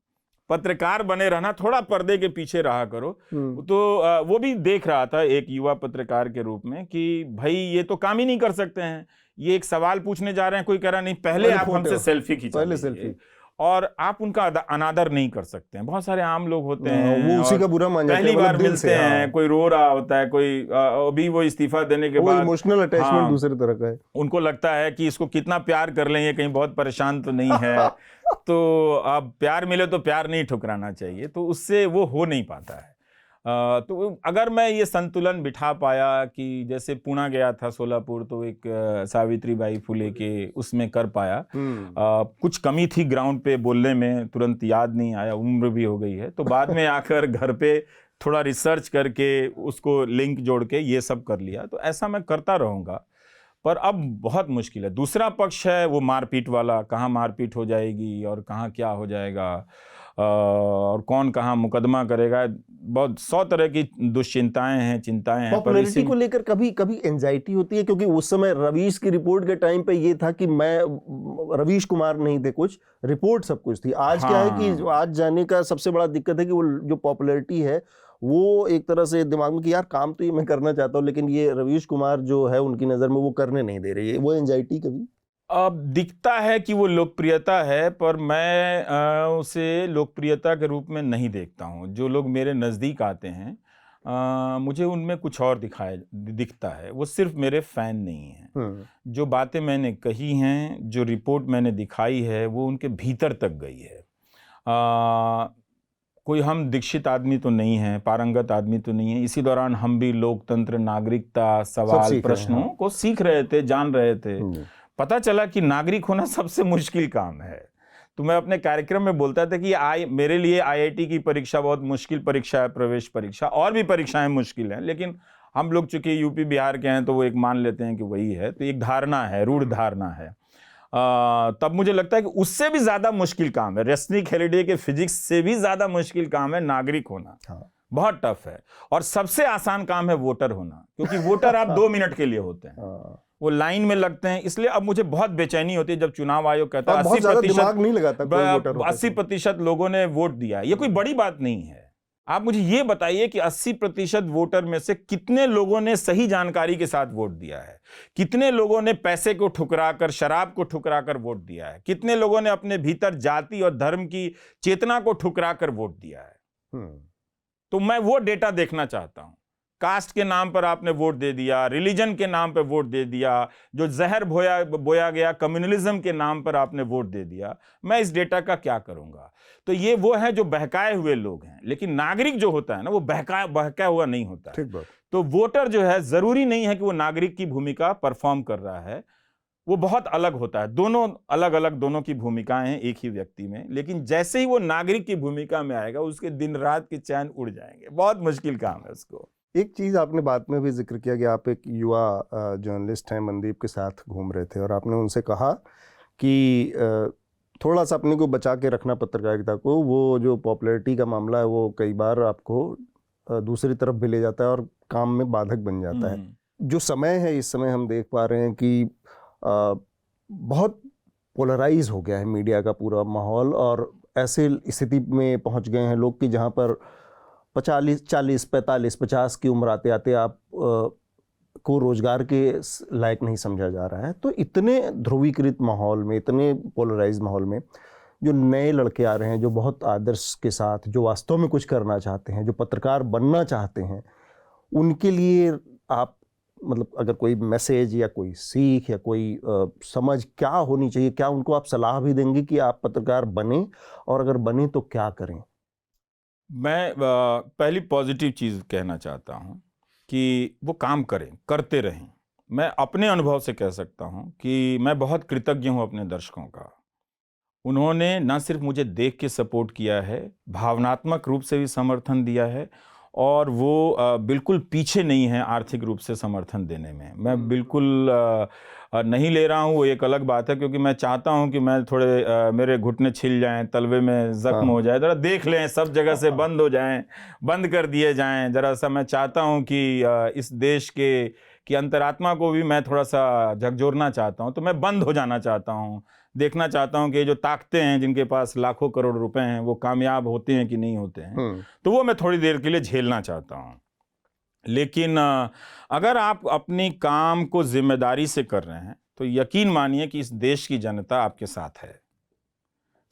पत्रकार बने रहना, थोड़ा पर्दे के पीछे रहा करो। तो वो भी देख रहा था एक युवा पत्रकार के रूप में कि भाई ये तो काम ही नहीं कर सकते हैं, ये एक सवाल पूछने जा रहे हैं, कोई कह रहा नहीं पहले आप हमसे सेल्फी खिंचा लीजिए, और आप उनका अनादर नहीं कर सकते हैं। बहुत सारे आम लोग होते हैं वो उसी का बुरा मान जाते हैं, पहली बार मिलते हैं, कोई रो रहा होता है, कोई अभी वो इस्तीफा देने के बाद इमोशनल अटैचमेंट दूसरी तरह का है, उनको लगता है कि इसको कितना प्यार कर लें, ये कहीं बहुत परेशान तो नहीं है। तो अब प्यार मिले तो प्यार नहीं ठुकराना चाहिए, तो उससे वो हो नहीं पाता है। तो अगर मैं ये संतुलन बिठा पाया कि जैसे पुणे गया था सोलापुर, तो एक सावित्रीबाई फुले के उसमें कर पाया, कुछ कमी थी ग्राउंड पे बोलने में, तुरंत याद नहीं आया, उम्र भी हो गई है, तो बाद में आकर घर पे थोड़ा रिसर्च करके उसको लिंक जोड़ के ये सब कर लिया। तो ऐसा मैं करता रहूँगा, पर अब बहुत मुश्किल है। दूसरा पक्ष है वो मारपीट वाला, कहाँ मारपीट हो जाएगी और कहाँ क्या हो जाएगा, और कौन कहाँ मुकदमा करेगा, बहुत 100 तरह की दुश्चिंताएं हैं, चिंताएं हैं। पॉपुलैरिटी को लेकर कभी कभी एंजाइटी होती है, क्योंकि उस समय रवीश की रिपोर्ट के टाइम पे ये था कि मैं, रवीश कुमार नहीं थे, कुछ रिपोर्ट सब कुछ थी। आज क्या है कि आज जाने का सबसे बड़ा दिक्कत है कि वो जो पॉपुलैरिटी है वो एक तरह से दिमाग में कि यार काम तो ये मैं करना चाहता हूँ, लेकिन ये रवीश कुमार जो है उनकी नज़र में वो करने नहीं दे रही है। वो एंजाइटी कभी अब दिखता है कि वो लोकप्रियता है, पर मैं उसे लोकप्रियता के रूप में नहीं देखता हूँ। जो लोग मेरे नज़दीक आते हैं मुझे उनमें कुछ और दिखता है, वो सिर्फ मेरे फ़ैन नहीं हैं। जो बातें मैंने कही हैं, जो रिपोर्ट मैंने दिखाई है, वो उनके भीतर तक गई है। कोई हम दीक्षित आदमी तो नहीं है, पारंगत आदमी तो नहीं है। इसी दौरान हम भी लोकतंत्र, नागरिकता, सवाल प्रश्नों को सीख रहे थे, जान रहे थे। पता चला कि नागरिक होना सबसे मुश्किल काम है। तो मैं अपने कार्यक्रम में बोलता था कि मेरे लिए आईआईटी की परीक्षा बहुत मुश्किल परीक्षा है, प्रवेश परीक्षा, और भी परीक्षाएं मुश्किल हैं, लेकिन हम लोग चूंकि यूपी बिहार के हैं तो वो एक मान लेते हैं कि वही है। तो एक धारणा है, रूढ़ धारणा है। तब मुझे लगता है कि उससे भी ज्यादा मुश्किल काम है, रेस्निक हेलिडे के फिजिक्स से भी ज्यादा मुश्किल काम है नागरिक होना। बहुत टफ है। और सबसे आसान काम है वोटर होना, क्योंकि वोटर आप 2 मिनट के लिए होते हैं, वो लाइन में लगते हैं। इसलिए अब मुझे बहुत बेचैनी होती है जब चुनाव आयोग कहता है 80% लोगों ने वोट दिया है। ये कोई बड़ी बात नहीं है। आप मुझे ये बताइए कि 80% वोटर में से कितने लोगों ने सही जानकारी के साथ वोट दिया है, कितने लोगों ने पैसे को ठुकराकर, शराब को ठुकराकर वोट दिया है, कितने लोगों ने अपने भीतर जाति और धर्म की चेतना को ठुकराकर वोट दिया है। तो मैं वो डेटा देखना चाहता हूं। कास्ट के नाम पर आपने वोट दे दिया, रिलीजन के नाम पर वोट दे दिया, जो जहर बोया गया कम्युनलिज्म के नाम पर आपने वोट दे दिया, मैं इस डेटा का क्या करूंगा। तो ये वो है जो बहकाए हुए लोग हैं, लेकिन नागरिक जो होता है ना, वो बहकाया हुआ नहीं होता है। तो वोटर जो है, जरूरी नहीं है कि वो नागरिक की भूमिका परफॉर्म कर रहा है, वो बहुत अलग होता है। दोनों अलग अलग, दोनों की भूमिकाएं हैं एक ही व्यक्ति में, लेकिन जैसे ही वो नागरिक की भूमिका में आएगा, उसके दिन रात के चैन उड़ जाएंगे। बहुत मुश्किल काम है उसको। एक चीज़ आपने बाद में भी जिक्र किया कि आप एक युवा जर्नलिस्ट हैं, मनदीप के साथ घूम रहे थे और आपने उनसे कहा कि थोड़ा सा अपने को बचा के रखना पत्रकारिता को। वो जो पॉपुलैरिटी का मामला है वो कई बार आपको दूसरी तरफ भी ले जाता है और काम में बाधक बन जाता है। जो समय है, इस समय हम देख पा रहे हैं कि बहुत पोलराइज हो गया है मीडिया का पूरा माहौल, और ऐसे स्थिति में पहुंच गए हैं लोग कि जहां पर 40, 45, 50 की उम्र आते आते आप को रोजगार के लायक नहीं समझा जा रहा है। तो इतने ध्रुवीकृत माहौल में, इतने पोलराइज माहौल में जो नए लड़के आ रहे हैं, जो बहुत आदर्श के साथ, जो वास्तव में कुछ करना चाहते हैं, जो पत्रकार बनना चाहते हैं, उनके लिए आप मतलब अगर कोई मैसेज या कोई सीख या कोई समझ क्या होनी चाहिए, क्या उनको आप सलाह भी देंगे कि आप पत्रकार बने, और अगर बने तो क्या करें? मैं पहली पॉजिटिव चीज़ कहना चाहता हूँ कि वो काम करें, करते रहें। मैं अपने अनुभव से कह सकता हूँ कि मैं बहुत कृतज्ञ हूँ अपने दर्शकों का। उन्होंने न सिर्फ मुझे देख के सपोर्ट किया है, भावनात्मक रूप से भी समर्थन दिया है, और वो बिल्कुल पीछे नहीं है आर्थिक रूप से समर्थन देने में। मैं बिल्कुल नहीं ले रहा हूँ, वो एक अलग बात है, क्योंकि मैं चाहता हूँ कि मैं थोड़े मेरे घुटने छिल जाएं, तलवे में जख्म हो जाए, ज़रा देख लें, सब जगह से बंद हो जाएं, बंद कर दिए जाएं। ज़रा सा मैं चाहता हूँ कि इस देश के कि अंतरात्मा को भी मैं थोड़ा सा झकझोरना चाहता हूँ, तो मैं बंद हो जाना चाहता हूँ, देखना चाहता हूँ कि जो ताकतें हैं जिनके पास लाखों करोड़ रुपए हैं वो कामयाब होते हैं कि नहीं होते हैं, तो वो मैं थोड़ी देर के लिए झेलना चाहता हूँ। लेकिन अगर आप अपनी काम को जिम्मेदारी से कर रहे हैं तो यकीन मानिए कि इस देश की जनता आपके साथ है।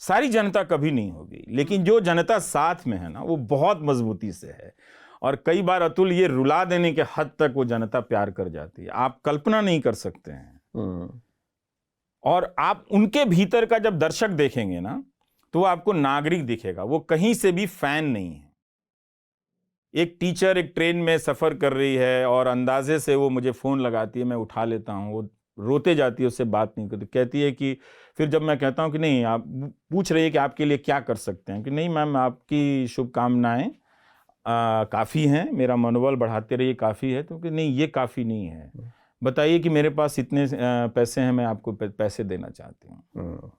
सारी जनता कभी नहीं होगी, लेकिन जो जनता साथ में है ना, वो बहुत मजबूती से है। और कई बार अतुल, ये रुला देने के हद तक वो जनता प्यार कर जाती है, आप कल्पना नहीं कर सकते हैं। और आप उनके भीतर का जब दर्शक देखेंगे ना, तो वो आपको नागरिक दिखेगा, वो कहीं से भी फैन नहीं है। एक टीचर एक ट्रेन में सफर कर रही है और अंदाजे से वो मुझे फोन लगाती है, मैं उठा लेता हूँ, वो रोते जाती है, उससे बात नहीं करती, कहती है कि फिर जब मैं कहता हूँ कि नहीं, आप पूछ रही है कि आपके लिए क्या कर सकते हैं, कि नहीं मैम, आपकी शुभकामनाएं काफ़ी हैं, मेरा मनोबल बढ़ाते रहिए, काफ़ी है। तो कि नहीं, ये काफ़ी नहीं है, बताइए कि मेरे पास इतने पैसे हैं, मैं आपको पैसे देना चाहती हूँ।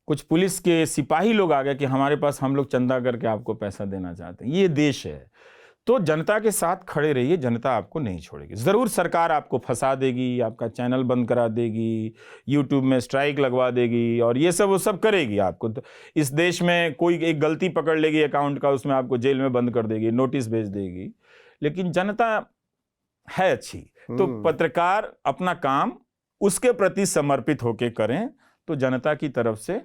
कुछ पुलिस के सिपाही लोग आ गए कि हमारे पास, हम लोग चंदा करके आपको पैसा देना चाहते हैं। ये देश है। तो जनता के साथ खड़े रहिए, जनता आपको नहीं छोड़ेगी। ज़रूर सरकार आपको फंसा देगी, आपका चैनल बंद करा देगी, यूट्यूब में स्ट्राइक लगवा देगी, और ये सब वो सब करेगी आपको। तो इस देश में कोई एक गलती पकड़ लेगी अकाउंट का, उसमें आपको जेल में बंद कर देगी, नोटिस भेज देगी। लेकिन जनता है अच्छी, तो पत्रकार अपना काम उसके प्रति समर्पित होकर करें, तो जनता की तरफ से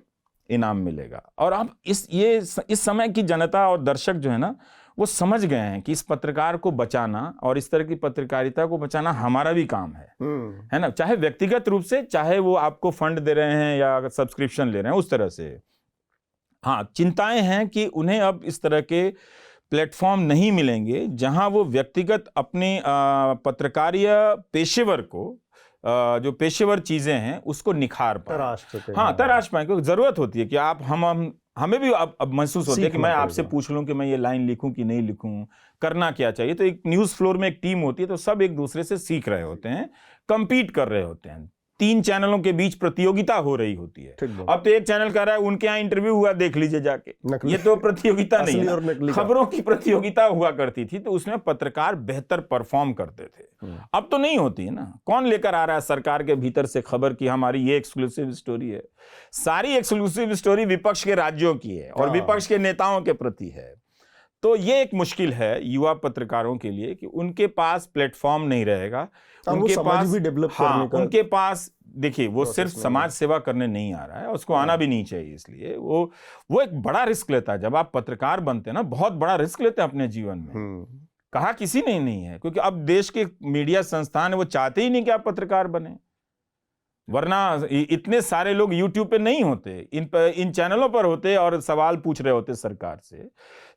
इनाम मिलेगा। और अब इस समय की जनता और दर्शक जो है ना, वो समझ गए हैं कि इस पत्रकार को बचाना और इस तरह की पत्रकारिता को बचाना हमारा भी काम है ना, चाहे व्यक्तिगत रूप से, चाहे वो आपको फंड दे रहे हैं या सब्सक्रिप्शन ले रहे हैं, उस तरह से। हाँ, चिंताएं हैं कि उन्हें अब इस तरह के प्लेटफॉर्म नहीं मिलेंगे जहां वो व्यक्तिगत अपने पत्रकारिय पेशेवर को, जो पेशेवर चीजें हैं उसको निखार पाए। हाँ, तराश पाए, क्योंकि जरूरत होती है कि आप हमें भी अब महसूस होता है कि मैं आपसे पूछ लूं कि मैं ये लाइन लिखूं कि नहीं लिखूं, करना क्या चाहिए। तो एक न्यूज फ्लोर में एक टीम होती है, तो सब एक दूसरे से सीख रहे होते हैं, कंपीट कर रहे होते हैं, 3 चैनलों के बीच प्रतियोगिता हो रही होती है। अब तो एक चैनल कह रहा है उनके यहाँ इंटरव्यू हुआ, देख लीजिए जाके। ये तो प्रतियोगिता नहीं है, खबरों की प्रतियोगिता हुआ करती थी, तो उसमें पत्रकार बेहतर परफॉर्म करते थे। अब तो नहीं होती है ना। कौन लेकर आ रहा है सरकार के भीतर से खबर की हमारी ये एक्सक्लूसिव स्टोरी है? सारी एक्सक्लूसिव स्टोरी विपक्ष के राज्यों की है और विपक्ष के नेताओं के प्रति है। तो ये एक मुश्किल है युवा पत्रकारों के लिए कि उनके पास प्लेटफॉर्म नहीं रहेगा, उनके पास भी डेवलप करने का, उनके पास, देखिए, वो सिर्फ समाज सेवा करने नहीं आ रहा है, उसको आना भी नहीं चाहिए। इसलिए वो एक बड़ा रिस्क लेता है। जब आप पत्रकार बनते हैं ना, बहुत बड़ा रिस्क लेते हैं अपने जीवन में। कहा किसी ने नहीं है, क्योंकि अब देश के मीडिया संस्थान है, वो चाहते ही नहीं कि आप पत्रकार बने, वरना इतने सारे लोग यूट्यूब पे नहीं होते, इन चैनलों पर होते और सवाल पूछ रहे होते सरकार से।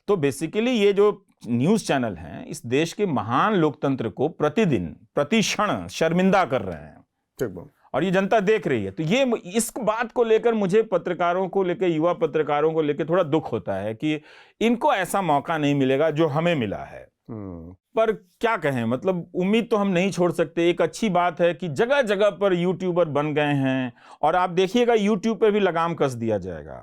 तो बेसिकली ये जो न्यूज चैनल हैं, इस देश के महान लोकतंत्र को प्रतिदिन प्रति क्षण शर्मिंदा कर रहे हैं, और ये जनता देख रही है। तो ये इस बात को लेकर मुझे पत्रकारों को लेकर, युवा पत्रकारों को लेकर थोड़ा दुख होता है कि इनको ऐसा मौका नहीं मिलेगा जो हमें मिला है। पर क्या कहें, मतलब उम्मीद तो हम नहीं छोड़ सकते। एक अच्छी बात है कि जगह जगह पर यूट्यूबर बन गए हैं, और आप देखिएगा यूट्यूब पर भी लगाम कस दिया जाएगा।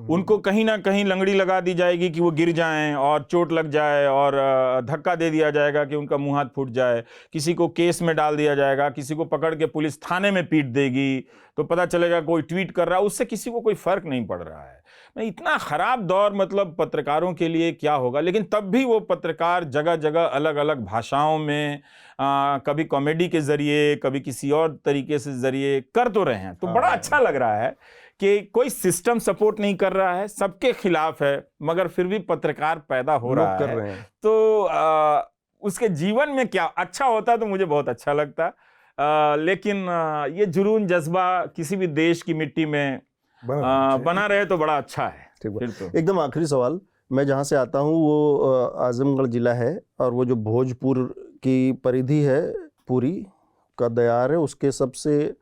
उनको कहीं ना कहीं लंगड़ी लगा दी जाएगी कि वो गिर जाएं और चोट लग जाए, और धक्का दे दिया जाएगा कि उनका मुंह हाथ फूट जाए, किसी को केस में डाल दिया जाएगा, किसी को पकड़ के पुलिस थाने में पीट देगी, तो पता चलेगा कोई ट्वीट कर रहा है, उससे किसी को कोई फर्क नहीं पड़ रहा है। इतना खराब दौर, मतलब पत्रकारों के लिए क्या होगा। लेकिन तब भी वो पत्रकार जगह जगह अलग अलग भाषाओं में, कभी कॉमेडी के जरिए, कभी किसी और तरीके से जरिए कर तो रहे हैं। तो बड़ा अच्छा लग रहा है कि कोई सिस्टम सपोर्ट नहीं कर रहा है, सबके खिलाफ है, मगर फिर भी पत्रकार पैदा हो रहा है। तो उसके जीवन में क्या अच्छा होता तो मुझे बहुत अच्छा लगता। लेकिन ये जुनून जज्बा किसी भी देश की मिट्टी में बना रहे तो बड़ा अच्छा है। तो एकदम आखिरी सवाल, मैं जहाँ से आता हूँ वो आजमगढ़ जिला है, और वो जो भोजपुर की परिधि है पूरी का दयार है, उसके सबसे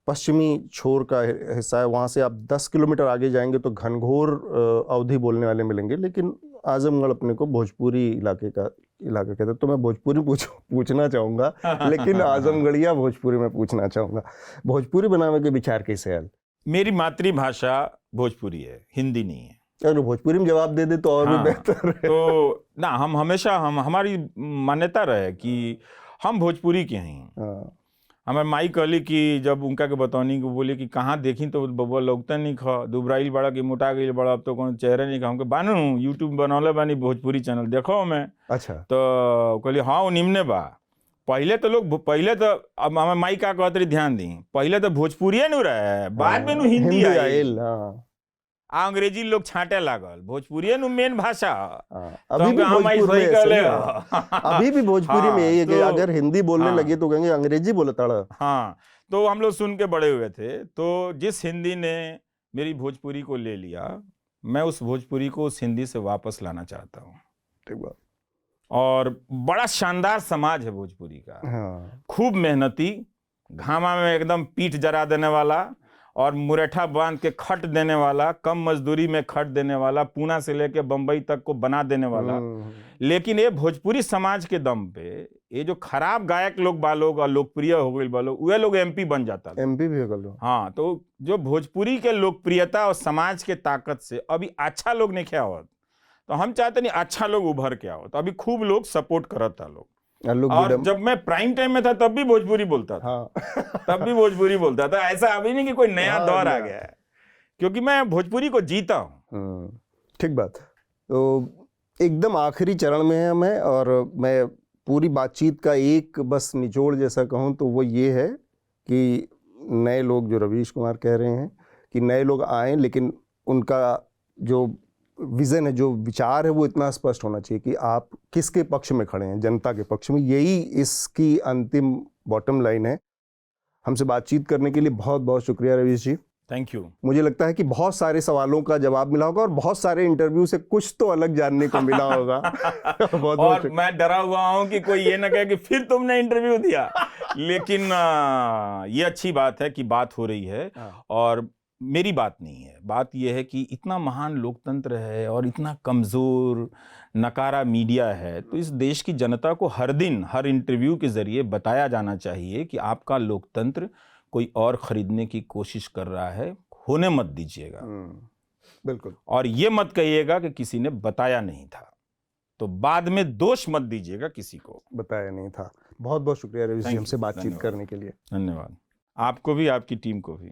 पश्चिमी छोर का हिस्सा है। वहाँ से आप 10 किलोमीटर आगे जाएंगे तो घनघोर अवधी बोलने वाले मिलेंगे, लेकिन आजमगढ़ अपने को भोजपुरी इलाका कहते हैं। तो मैं भोजपुरी पूछना चाहूँगा, लेकिन आजमगढ़िया भोजपुरी में पूछना चाहूँगा। भोजपुरी बनाने के विचार कैसे आए? मेरी मातृभाषा भोजपुरी है, हिंदी नहीं है। अगर भोजपुरी में जवाब दे दे तो और भी बेहतर है। तो ना, हम हमेशा हमारी मान्यता रहे कि हम भोजपुरी के हैं। हमारे माई कहली कि जब उनका के बतौनी को बोली कि कहाँ देखी तो बबुआ लगता नहीं खा, दुबराइल बड़ा कि मोटा गई बड़ा, अब तो कौन चेहरा नहीं खा। हमके बानू यूट्यूब बनौले बानी भोजपुरी चैनल देखो मैं। अच्छा। तो कहली हाँ वो निम्ने बा। पहले तो अब हमारे माई का कहते रही ध्यान दी, पहले तो भोजपुरी नु रहे, बाद में नु हिंदी आयल। अंग्रेजी लोग छांटे लागल, भोजपुरी नु मेन भाषा। अभी भी भोजपुरी अभी भी भोजपुरी में यही है कि अगर हिंदी बोलने लगे तो कहेंगे अंग्रेजी बोलता है। हाँ, तो हम लोग सुन के बड़े हुए थे। तो जिस हिंदी ने मेरी भोजपुरी को ले लिया, मैं उस भोजपुरी को उस हिंदी से वापस लाना चाहता हूँ। ठीक बात। और बड़ा शानदार समाज है भोजपुरी का। खूब मेहनती, घामा में एकदम पीठ जरा देने वाला और मुरेठा बांध के खट देने वाला, कम मजदूरी में खट देने वाला, पूना से लेके बंबई तक को बना देने वाला। लेकिन ये भोजपुरी समाज के दम पे ये जो खराब गायक लोग बालोग और लोकप्रिय हो गए बालोग, वे लोग एमपी बन जाता, एमपी भी हो गए। हाँ, तो जो भोजपुरी के लोकप्रियता और समाज के ताकत से अभी अच्छा लोग नहीं क्या होता, तो हम चाहते नहीं अच्छा लोग उभर के आओ। तो अभी खूब लोग सपोर्ट करता लोग। और जब मैं प्राइम टाइम में था तब भी भोजपुरी बोलता था। तब भी भोजपुरी बोलता था। ऐसा अभी नहीं कि कोई नया दौर आ गया है, क्योंकि मैं भोजपुरी को जीता हूँ। ठीक बात। तो एकदम आखिरी चरण में है मैं, और मैं पूरी बातचीत का एक बस निचोड़ जैसा कहूँ तो वो ये है कि नए लोग जो रवीश कुमार कह रहे हैं कि नए लोग आए, लेकिन उनका जो विज़न है, जो विचार है, वो इतना स्पष्ट होना चाहिए कि आप किसके पक्ष में खड़े हैं, जनता के पक्ष में। यही इसकी अंतिम बॉटम लाइन है। हमसे बातचीत करने के लिए बहुत बहुत शुक्रिया रवीश जी। Thank you. मुझे लगता है कि बहुत सारे सवालों का जवाब मिला होगा और बहुत सारे इंटरव्यू से कुछ तो अलग जानने को मिला होगा। और मैं डरा हुआ हूं कि कोई ये ना कहे कि फिर तुमने इंटरव्यू दिया। लेकिन ये अच्छी बात है कि बात हो रही है। और मेरी बात नहीं है, बात यह है कि इतना महान लोकतंत्र है और इतना कमज़ोर नकारा मीडिया है, तो इस देश की जनता को हर दिन हर इंटरव्यू के ज़रिए बताया जाना चाहिए कि आपका लोकतंत्र कोई और ख़रीदने की कोशिश कर रहा है, होने मत दीजिएगा। बिल्कुल। और ये मत कहिएगा कि किसी ने बताया नहीं था, तो बाद में दोष मत दीजिएगा किसी को। बताया नहीं था। बहुत बहुत शुक्रिया रवीश जी हमसे बातचीत करने के लिए। धन्यवाद। आपको भी, आपकी टीम को भी।